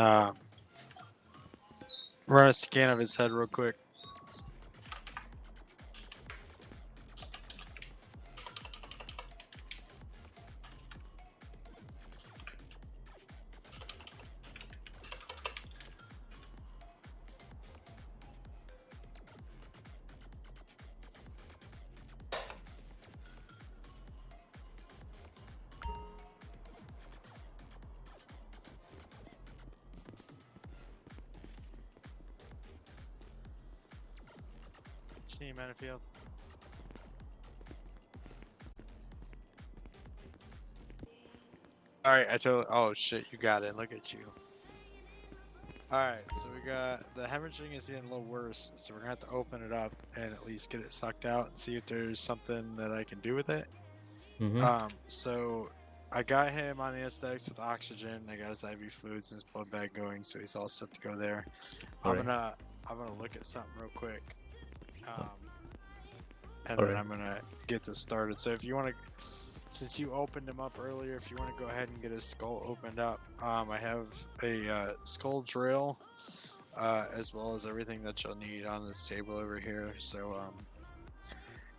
run a scan of his head real quick. Team Metafield. All right, I told. Oh shit, you got it. Look at you. All right, so we got the hemorrhaging is getting a little worse, so we're gonna have to open it up and at least get it sucked out and see if there's something that I can do with it. Mm-hmm. So I got him on the aesthetics with oxygen. I got his IV fluids and his blood bag going, so he's all set to go there. All I'm right. gonna look at something real quick, and All then right. I'm gonna get this started. So if you want to, since you opened him up earlier, if you want to go ahead and get his skull opened up, I have a skull drill, as well as everything that you'll need on this table over here. So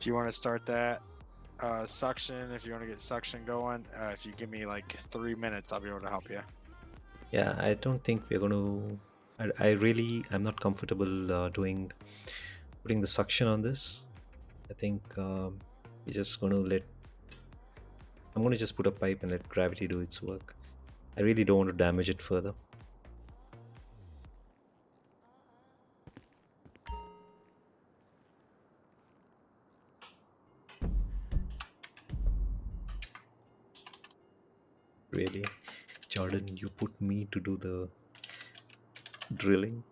if you want to start that. Suction, if you want to get suction going, if you give me like 3 minutes, I'll be able to help you. Yeah, I don't think we're going to. I'm not comfortable putting the suction on this. I think we're just going to I'm going to just put a pipe and let gravity do its work. I really don't want to damage it further. Really, Jordan, you put me to do the drilling.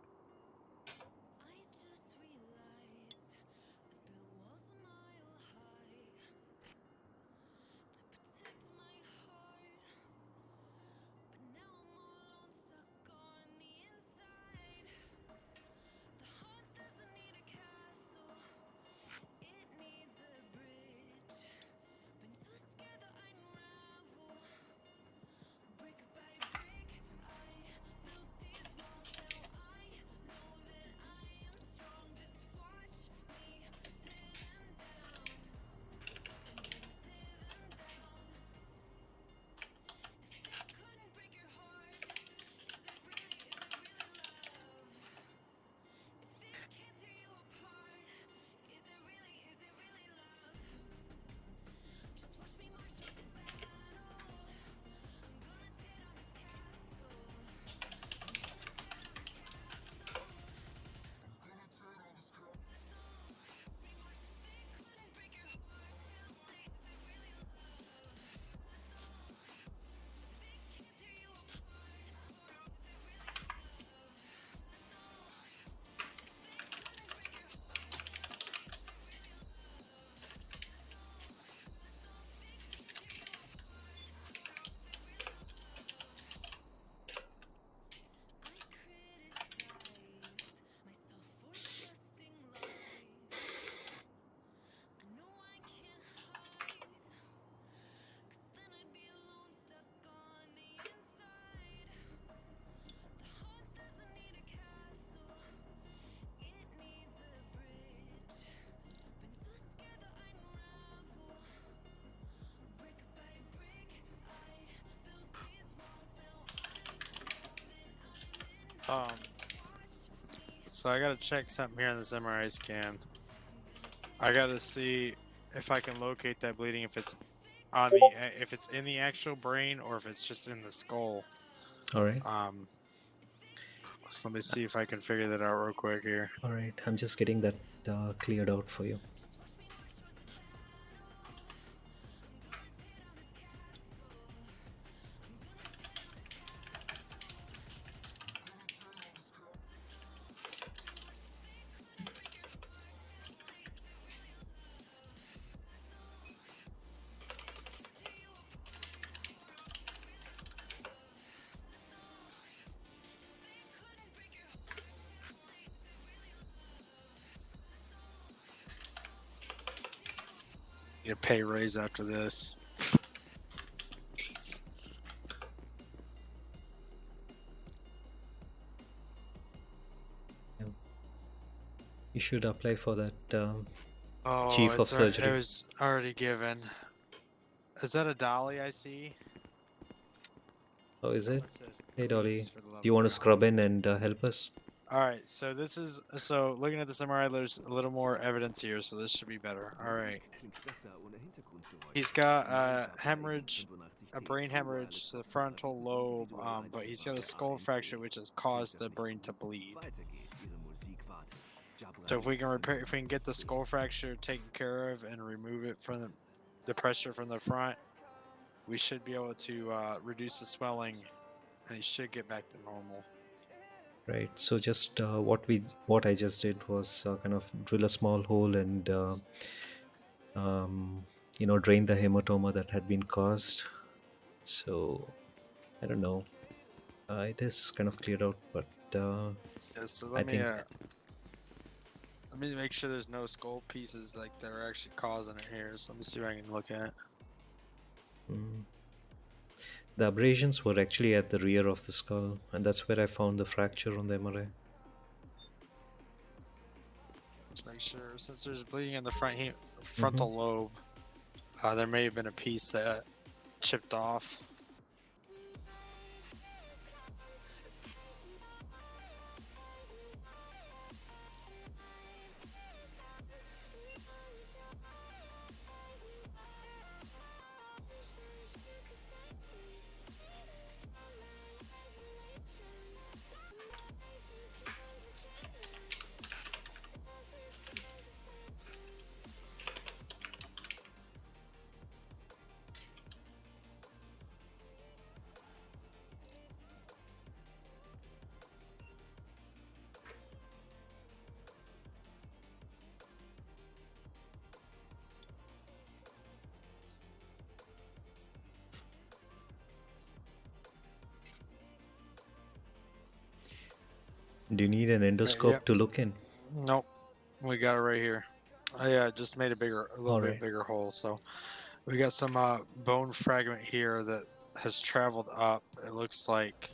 So I gotta check something here on this MRI scan. I gotta see if I can locate that bleeding, if it's on the if it's in the actual brain or if it's just in the skull. All right. So let me see if I can figure that out real quick here. All right. I'm just getting that cleared out for you. Get a pay raise after this. Ace. You should apply for that Oh, chief of it surgery. was already given. Is that a dolly I see? Oh, is it? What's this? Hey, Dolly. Please, Do for the love you of want to God. scrub in and help us? All right, so this is looking at this MRI. There's a little more evidence here, so this should be better. All right, he's got hemorrhage, a brain hemorrhage, the frontal lobe, but he's got a skull fracture, which has caused the brain to bleed. So if we can get the skull fracture taken care of and remove it from the pressure from the front, we should be able to reduce the swelling, and he should get back to normal. Right. So just what I just did was kind of drill a small hole and drain the hematoma that had been caused. So I don't know. It is kind of cleared out, but Yeah, so I think let me make sure there's no skull pieces like that are actually causing it here. So let me see if I can look at it. mm, the abrasions were actually at the rear of the skull, and that's where I found the fracture on the MRI. Let's make sure since there's bleeding in the Mm-hmm. frontal lobe, there may have been a piece that chipped off. Do you need an endoscope Yep. to look in? Nope. We got it right here. I just made a little All bit right. bigger hole. So we got some bone fragment here that has traveled up. It looks like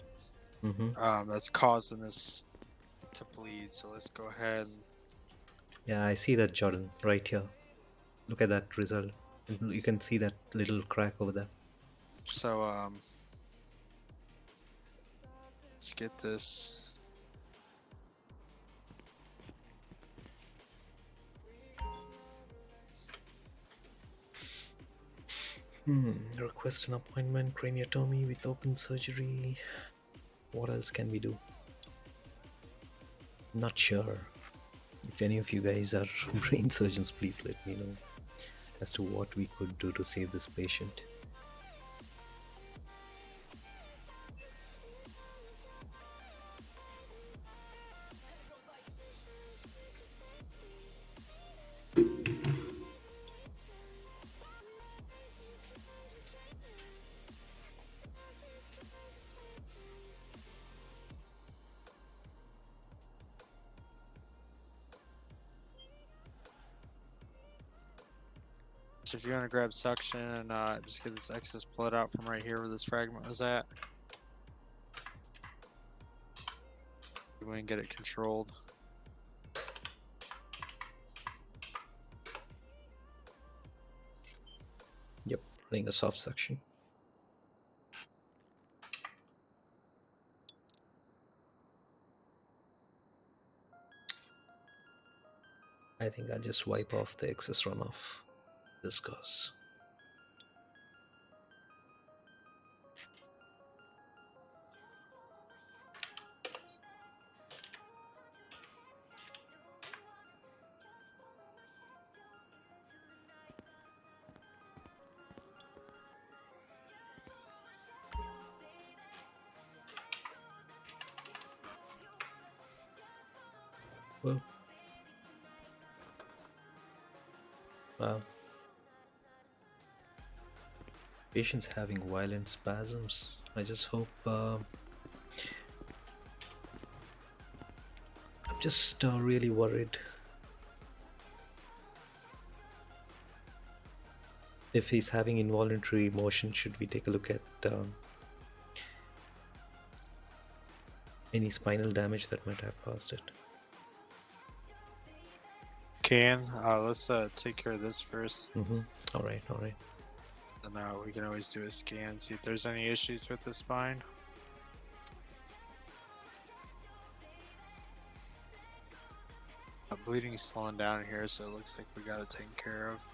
Mm-hmm. that's causing this to bleed. So let's go ahead. Yeah, I see that, Jordan, right here. Look at that result. You can see that little crack over there. So let's get this. Request an appointment, craniotomy with open surgery. What else can we do? Not sure. If any of you guys are brain surgeons, please let me know as to what we could do to save this patient. So if you want to grab suction and just get this excess blood out from right here where this fragment was at, we can get it controlled. Yep, running a soft suction. I think I'll just wipe off the excess runoff this goes. Well, wow. Patient's having violent spasms. I just hope. I'm just really worried. If he's having involuntary motion, should we take a look at any spinal damage that might have caused it? Let's take care of this first, Mm-hmm. All right, all right. and we can always do a scan, see if there's any issues with the spine. Bleeding is slowing down here, so it looks like we got it taken care of.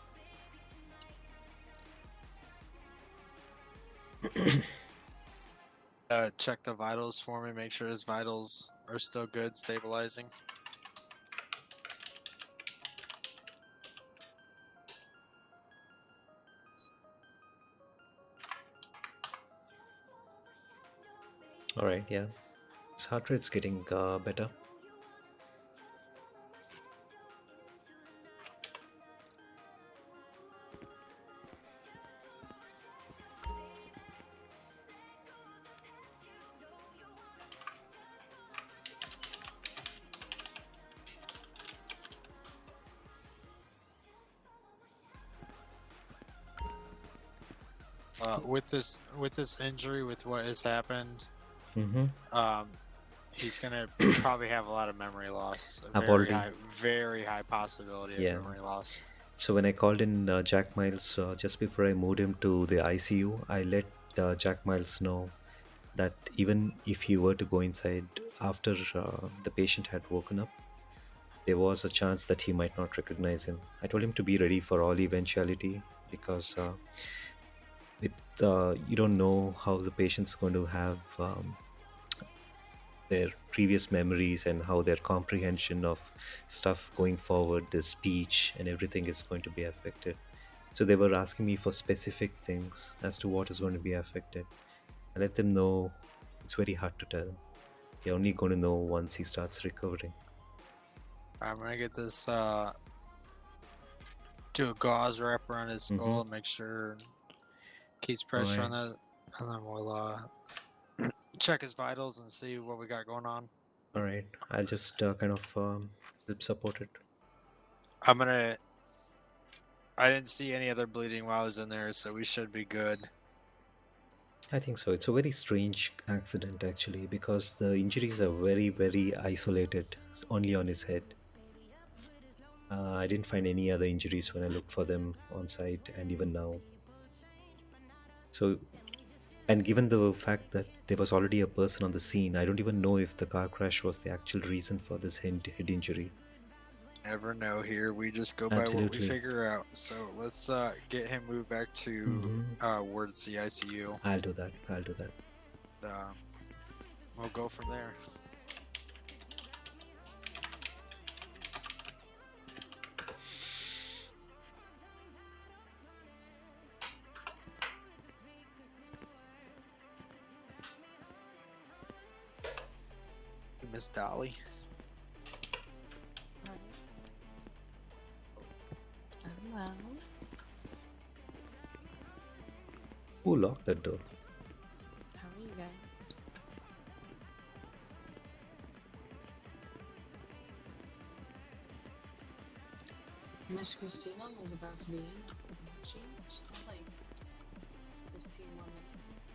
Check the vitals for me, make sure his vitals are still good, stabilizing. All right, yeah. His heart rate's getting better. With this injury, with what has happened, Mm-hmm. he's gonna probably have a lot of memory loss. I've already, Very high possibility of yeah. memory loss. So when I called in Jack Miles just before I moved him to the ICU, I let Jack Miles know that even if he were to go inside after the patient had woken up, there was a chance that he might not recognize him. I told him to be ready for all eventuality because with you don't know how the patient's going to have their previous memories and how their comprehension of stuff going forward, the speech and everything is going to be affected. So they were asking me for specific things as to what is going to be affected. I let them know it's very hard to tell. You're only going to know once he starts recovering. I'm gonna get this do a gauze wrap around his skull and make sure keeps pressure on that, and then we'll check his vitals and see what we got going on. All right, I'll just kind of help support it. I didn't see any other bleeding while I was in there, so we should be good. I think so. It's a very strange accident actually because the injuries are very, very isolated, only on his head. I didn't find any other injuries when I looked for them on site, and even now. So, and given the fact that there was already a person on the scene, I don't even know if the car crash was the actual reason for this head injury. Never know here. We just go by what we Absolutely. figure out. So let's get him moved back to wards the ICU. I'll do that. We'll go from there. Miss Dolly. Well, Who locked that door? how are you guys? Miss Christina was about to be in, isn't she? Still like 15 more minutes.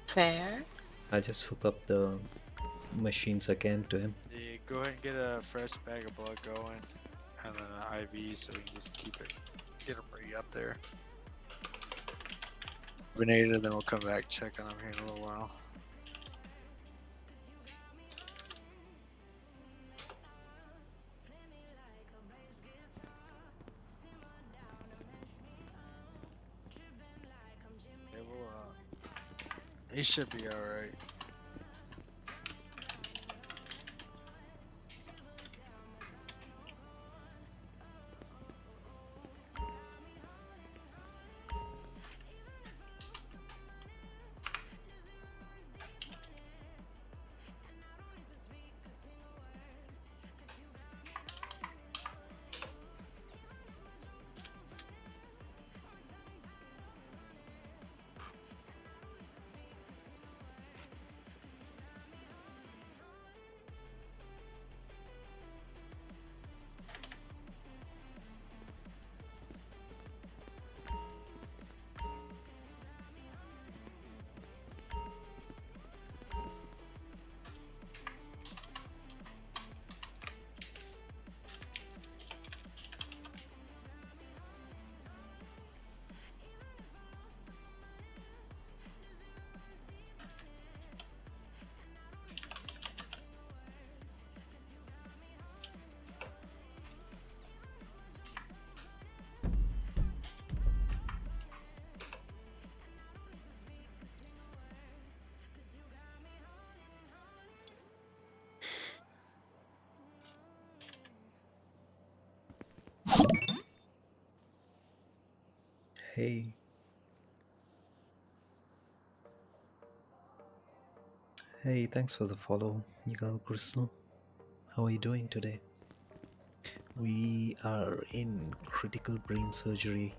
Fair. I'll just hook up the machines again to him. Yeah, go ahead and get a fresh bag of blood going, and then an IV so we can just get him ready up there. Venator, then we'll come back check on him here in a little while. Yeah, he should be alright. Hey. Hey, thanks for the follow, Nigal Krishna. How are you doing today? We are in critical brain surgery,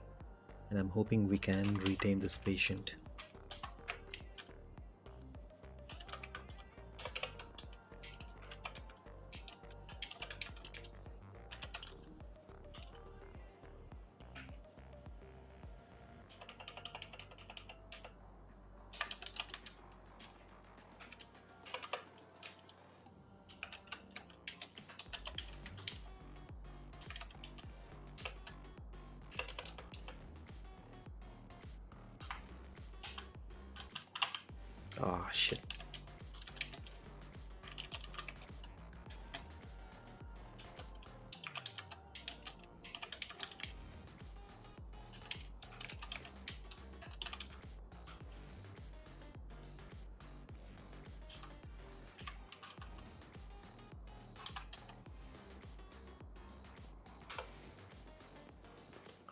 and I'm hoping we can retain this patient. Ah, shit.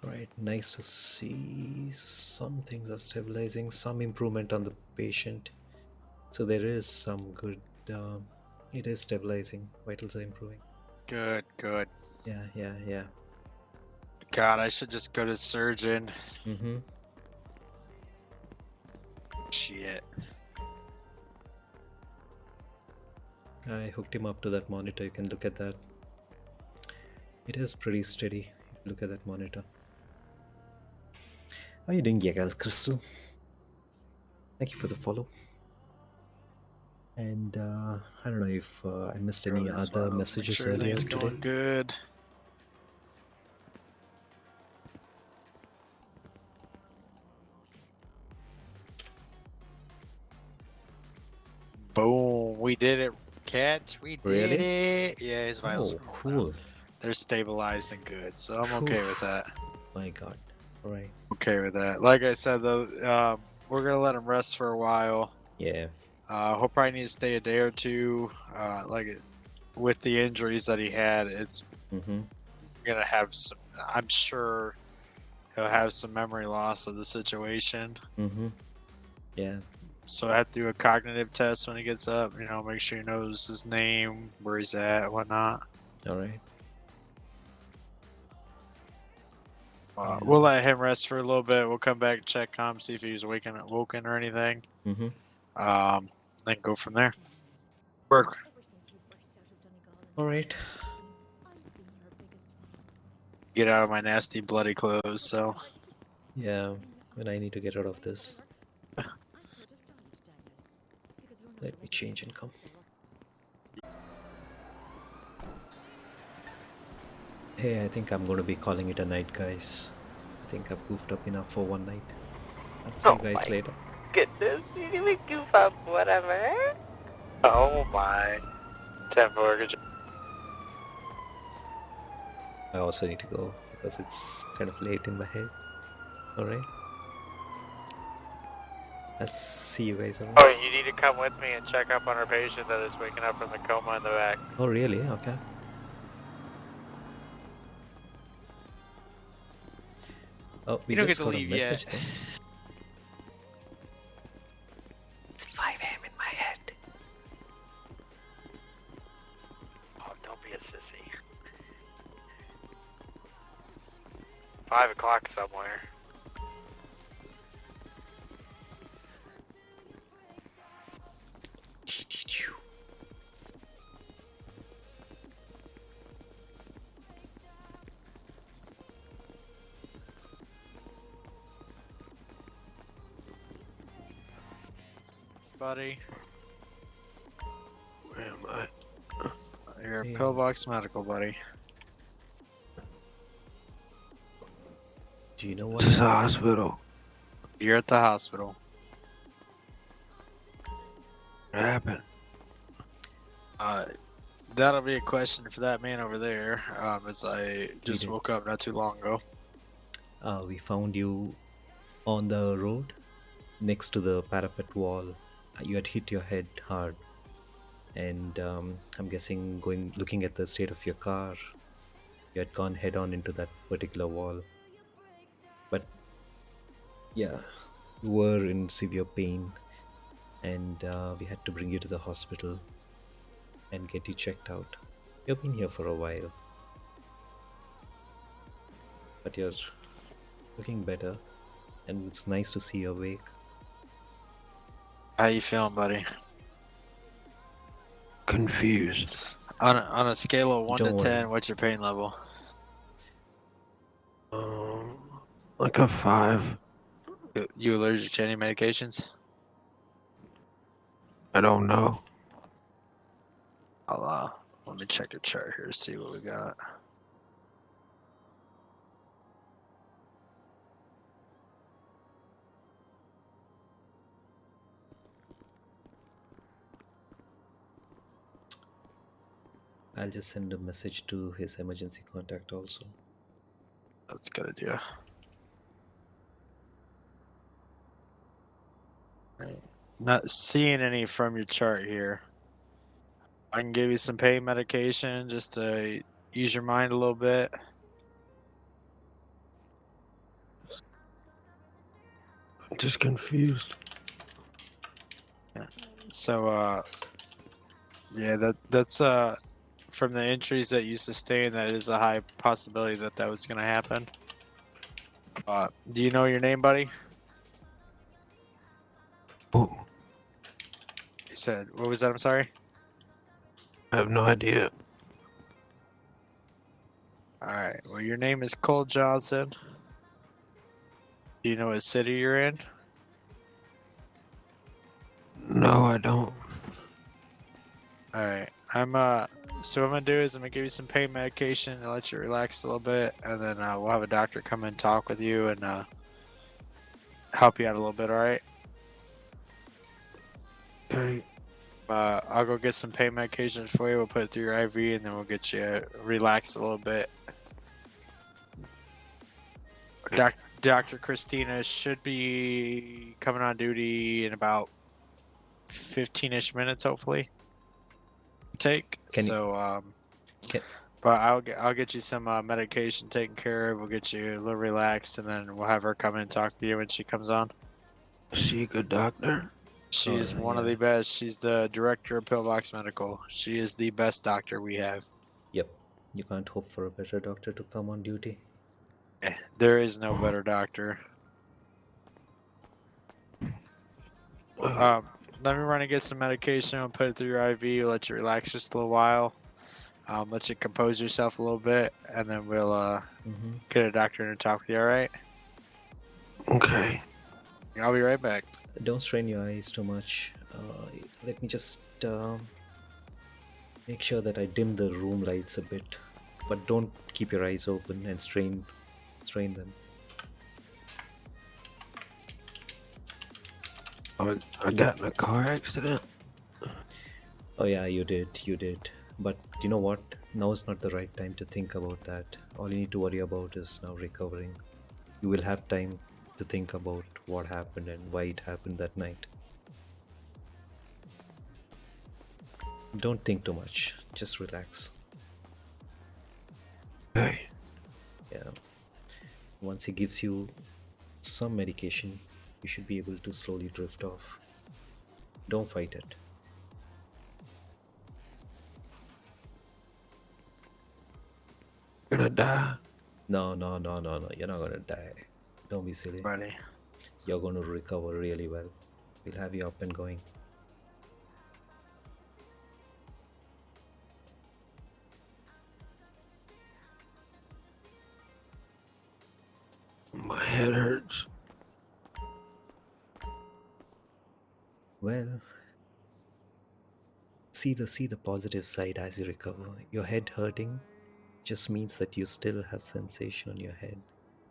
Right, nice to see some things are stabilizing, some improvement on the patient. So there is some good, it is stabilizing, vitals are improving. Good, good. Yeah. God, I should just go to surgeon. Mm-hmm. Shit. I hooked him up to that monitor, you can look at that. It is pretty steady, look at that monitor. How are you doing, Yagal Crystal? Thank you for the follow. And I don't know if I missed any Really, other make messages sure earlier everything's today. going good. Boom, we did it, Catch. We did Really? it. Yeah, his vitals Oh, are normal cool. now. They're stabilized and good, so I'm okay with that. My god. Alright. Okay with that. Like I said, though, we're going to let him rest for a while. Yeah. He'll probably need to stay a day or two. With the injuries that he had, it's Mm-hmm. going to have some, I'm sure he'll have some memory loss of the situation. Mm-hmm. Yeah. So I have to do a cognitive test when he gets up, make sure he knows his name, where he's at, whatnot. Alright. We'll let him rest for a little bit. We'll come back, check on him, see if he was woken or anything. Mm-hmm. Then go from there. Work. Alright. Get out of my nasty, bloody clothes, so. Yeah, and I need to get out of this. Let me change and come. Hey, I think I'm going to be calling it a night, guys. I think I've goofed up enough for one night. I'll see you guys later. Goodness, you can make goof up, whatever. Oh my. 10-4, good job. I also need to go because it's kind of late in my head. Alright. I'll see you guys around. Oh, you need to come with me and check up on our patient that is waking up from the coma in the back. Oh, really? Okay. Oh, we You don't just get to got a leave message yet. though. It's 5 a.m. in my head. Oh, don't be a sissy. 5 o'clock somewhere. Buddy. Where am I? You're a Hey. pillbox medical, buddy. Do you know what This is a happened? hospital. You're at the hospital. What happened? That'll be a question for that man over there, as I just did. woke up not too long ago. We found you on the road next to the parapet wall. You had hit your head hard, and I'm guessing looking at the state of your car, you had gone head on into that particular wall. But Yeah, you were in severe pain, and we had to bring you to the hospital and get you checked out. You've been here for a while, but you're looking better, and it's nice to see you awake. How you feeling, buddy? Confused. On a scale of 1 to Don't 10, worry. what's your pain level? Like a 5. You allergic to any medications? I don't know. I'll let me check your chart here, see what we got. I'll just send a message to his emergency contact also. That's a good idea. Not seeing any from your chart here. I can give you some pain medication just to ease your mind a little bit. I'm just confused. So yeah, that's from the injuries that you sustained, that is a high possibility that that was going to happen. Do you know your name, buddy? Oh, You said, what was that? I'm sorry. I have no idea. All right. Well, your name is Cole Johnson. Do you know what city you're in? No, I don't. All right. So what I'm gonna do is I'm gonna give you some pain medication and let you relax a little bit, and then we'll have a doctor come and talk with you and help you out a little bit. All right. Okay. I'll go get some pain medications for you. We'll put it through your IV, and then we'll get you relaxed a little bit. Dr. Christina should be coming on duty in about 15-ish minutes, hopefully. Can you- Can, But I'll get you some medication taken care of. We'll get you a little relaxed, and then we'll have her come in and talk to you when she comes on. Is she a good doctor? She's yeah, one of yeah. the best. She's the director of Pillbox Medical. She is the best doctor we have. Yep. You can't hope for a better doctor to come on duty. There is no better doctor. Let me run and get some medication. I'll put it through your IV. We'll let you relax just a little while. Let you compose yourself a little bit, and then we'll get a doctor in to talk with you. All right? Okay. I'll be right back. Don't strain your eyes too much. Let me just make sure that I dim the room lights a bit, but don't keep your eyes open and strain them. I got in a car accident. Oh yeah, you did. But you know what? Now is not the right time to think about that. All you need to worry about is now recovering. You will have time to think about what happened and why it happened that night. Don't think too much. Just relax. Okay. Yeah. Once he gives you some medication, you should be able to slowly drift off. Don't fight it. Gonna die. No. You're not gonna die. Don't be silly. Buddy. You're gonna recover really well. We'll have you up and going. My head hurts. Well, see the positive side as you recover. Your head hurting just means that you still have sensation on your head,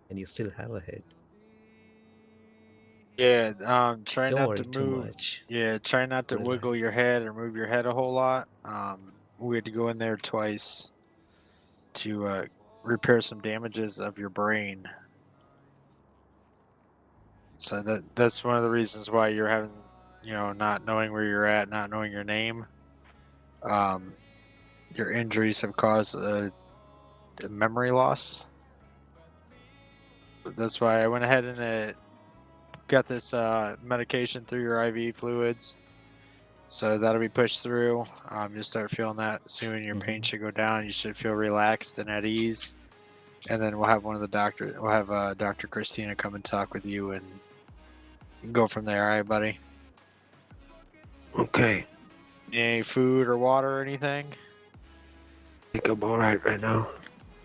and you still have a head. Yeah, try Don't not to worry too move. much. Yeah, try not to Relax. wiggle your head or move your head a whole lot. We had to go in there twice to repair some damages of your brain. So that's one of the reasons why you're having, not knowing where you're at, not knowing your name. Your injuries have caused a memory loss. That's why I went ahead and got this medication through your IV fluids, so that'll be pushed through. You'll start feeling that soon. Your pain should go down. You should feel relaxed and at ease. And then we'll have Dr. Christina come and talk with you and go from there. All right, buddy. Okay. Need any food or water or anything? I think I'm alright right now.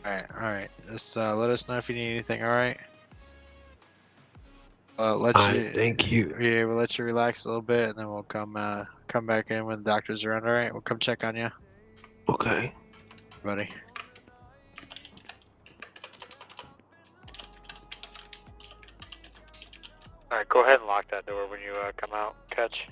All right. Just let us know if you need anything. All right. Thank you. Yeah, we'll let you relax a little bit, and then we'll come back in when the doctors are around. All right, we'll come check on you. Okay. Buddy. Alright, go ahead and lock that door when you come out. Catch.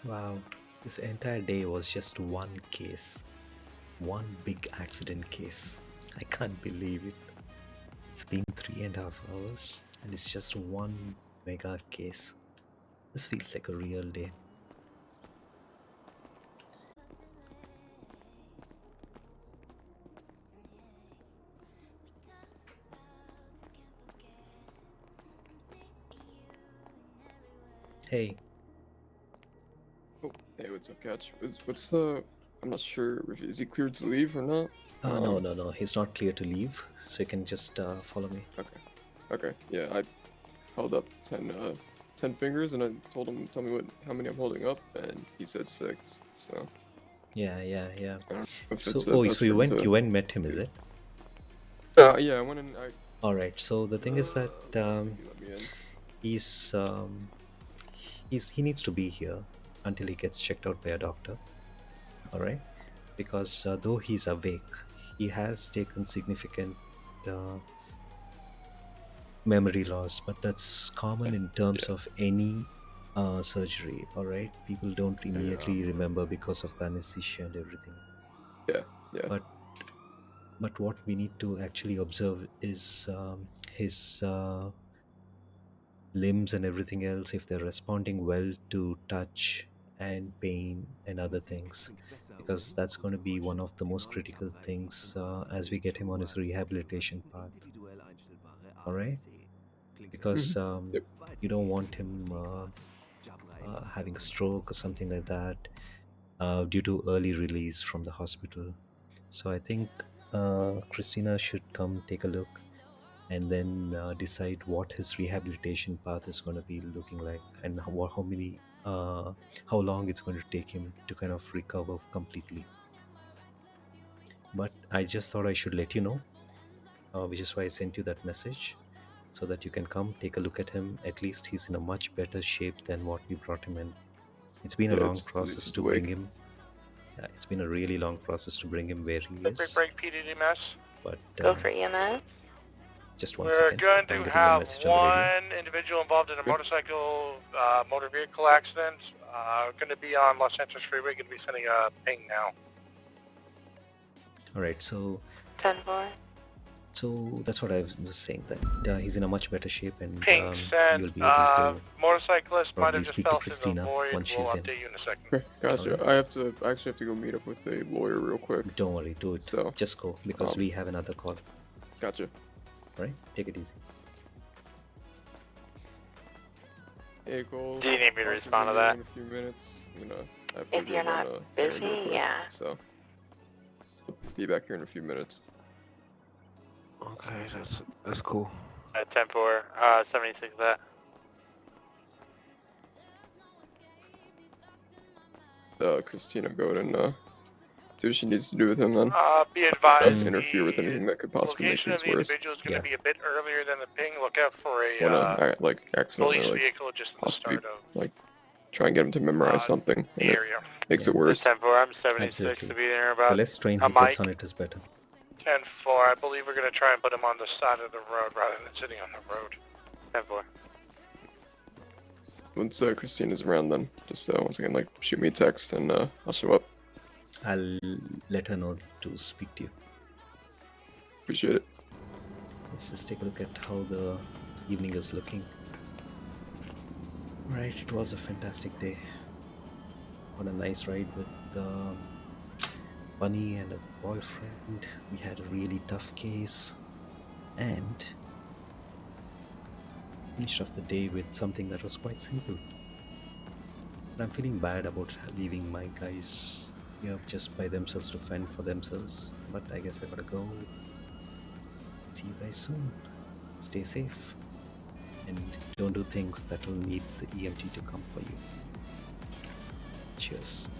Wow, this entire day was just one case. One big accident case. I can't believe it. It's been 3.5 hours and it's just one mega case. This feels like a real day. Hey. Oh, hey, what's up, Catch? What's the... I'm not sure, is he cleared to leave or not? No, he's not clear to leave, so you can just follow me. Okay, yeah, I held up 10 fingers and I told him, tell me how many I'm holding up, and he said 6, so... Yeah. If So, it's so you went and met him, is it? Yeah, I went and Alright, so the thing is that he let me in. he needs to be here until he gets checked out by a doctor. Alright? Because though he's awake, he has taken significant memory loss, but that's common in terms of any surgery. Alright? People don't immediately remember because of the anesthesia and everything. Yeah. But what we need to actually observe is his limbs and everything else, if they're responding well to touch and pain and other things, because that's going to be one of the most critical things as we get him on his rehabilitation path. All right, because you don't want him having a stroke or something like that due to early release from the hospital. So I think Christina should come take a look and then decide what his rehabilitation path is going to be looking like, and how long it's going to take him to kind of recover completely. But I just thought I should let you know, which is why I sent you that message, so that you can come take a look at him. At least he's in a much better shape than what we brought him in. It's been a long process to bring him. Yeah, it's been a really long process to bring him where he is. Break PDDMS. But Go for EMS. just one We're second. going I'm to getting a have message on the radio. one individual involved in a motor vehicle accident. Going to be on Los Santos Freeway. Going to be sending a ping now. All right, so 10-4. So that's what I was saying, that he's in a much better shape, and Ping sent. you'll be able to Motorcyclist might probably have just speak fell to through the Christina void. once We'll she's in. update you in a second. Okay, gotcha. Alright. I actually have to go meet up with a lawyer real quick. Don't worry, do it. So, just go, because we have another call. Gotcha. All right, take it easy. Hey, Cole. Do you need me to I'll respond to continue that? in a few minutes. I have to If go you're run not a errand real busy, quick, yeah. So, I'll be back here in a few minutes. Okay, that's cool. 10-4, 76 that. Christina, go ahead and do what she needs to do with him then. Be advised, Not interfere with anything that could possibly make location of things the worse. individual is going to be a bit earlier than the ping. Look out for a Wanna accidentally police vehicle just at the possibly start of try and get him to memorize something, and the it area. makes it worse. 10-4, I'm 76 Absolutely. to be there The about less strain a he gets mic. on it is better. 10-4, I believe we're going to try and put him on the side of the road rather than sitting on the road. 10-4. Once Christina's around, then just once again, like shoot me a text and I'll show up. I'll let her know to speak to you. Appreciate it. Let's just take a look at how the evening is looking. Right, it was a fantastic day. On a nice ride with Bunny and a boyfriend. We had a really tough case and finished off the day with something that was quite simple. But I'm feeling bad about leaving my guys here just by themselves to fend for themselves. But I guess I gotta go. See you guys soon. Stay safe. And don't do things that will need the EMT to come for you. Cheers.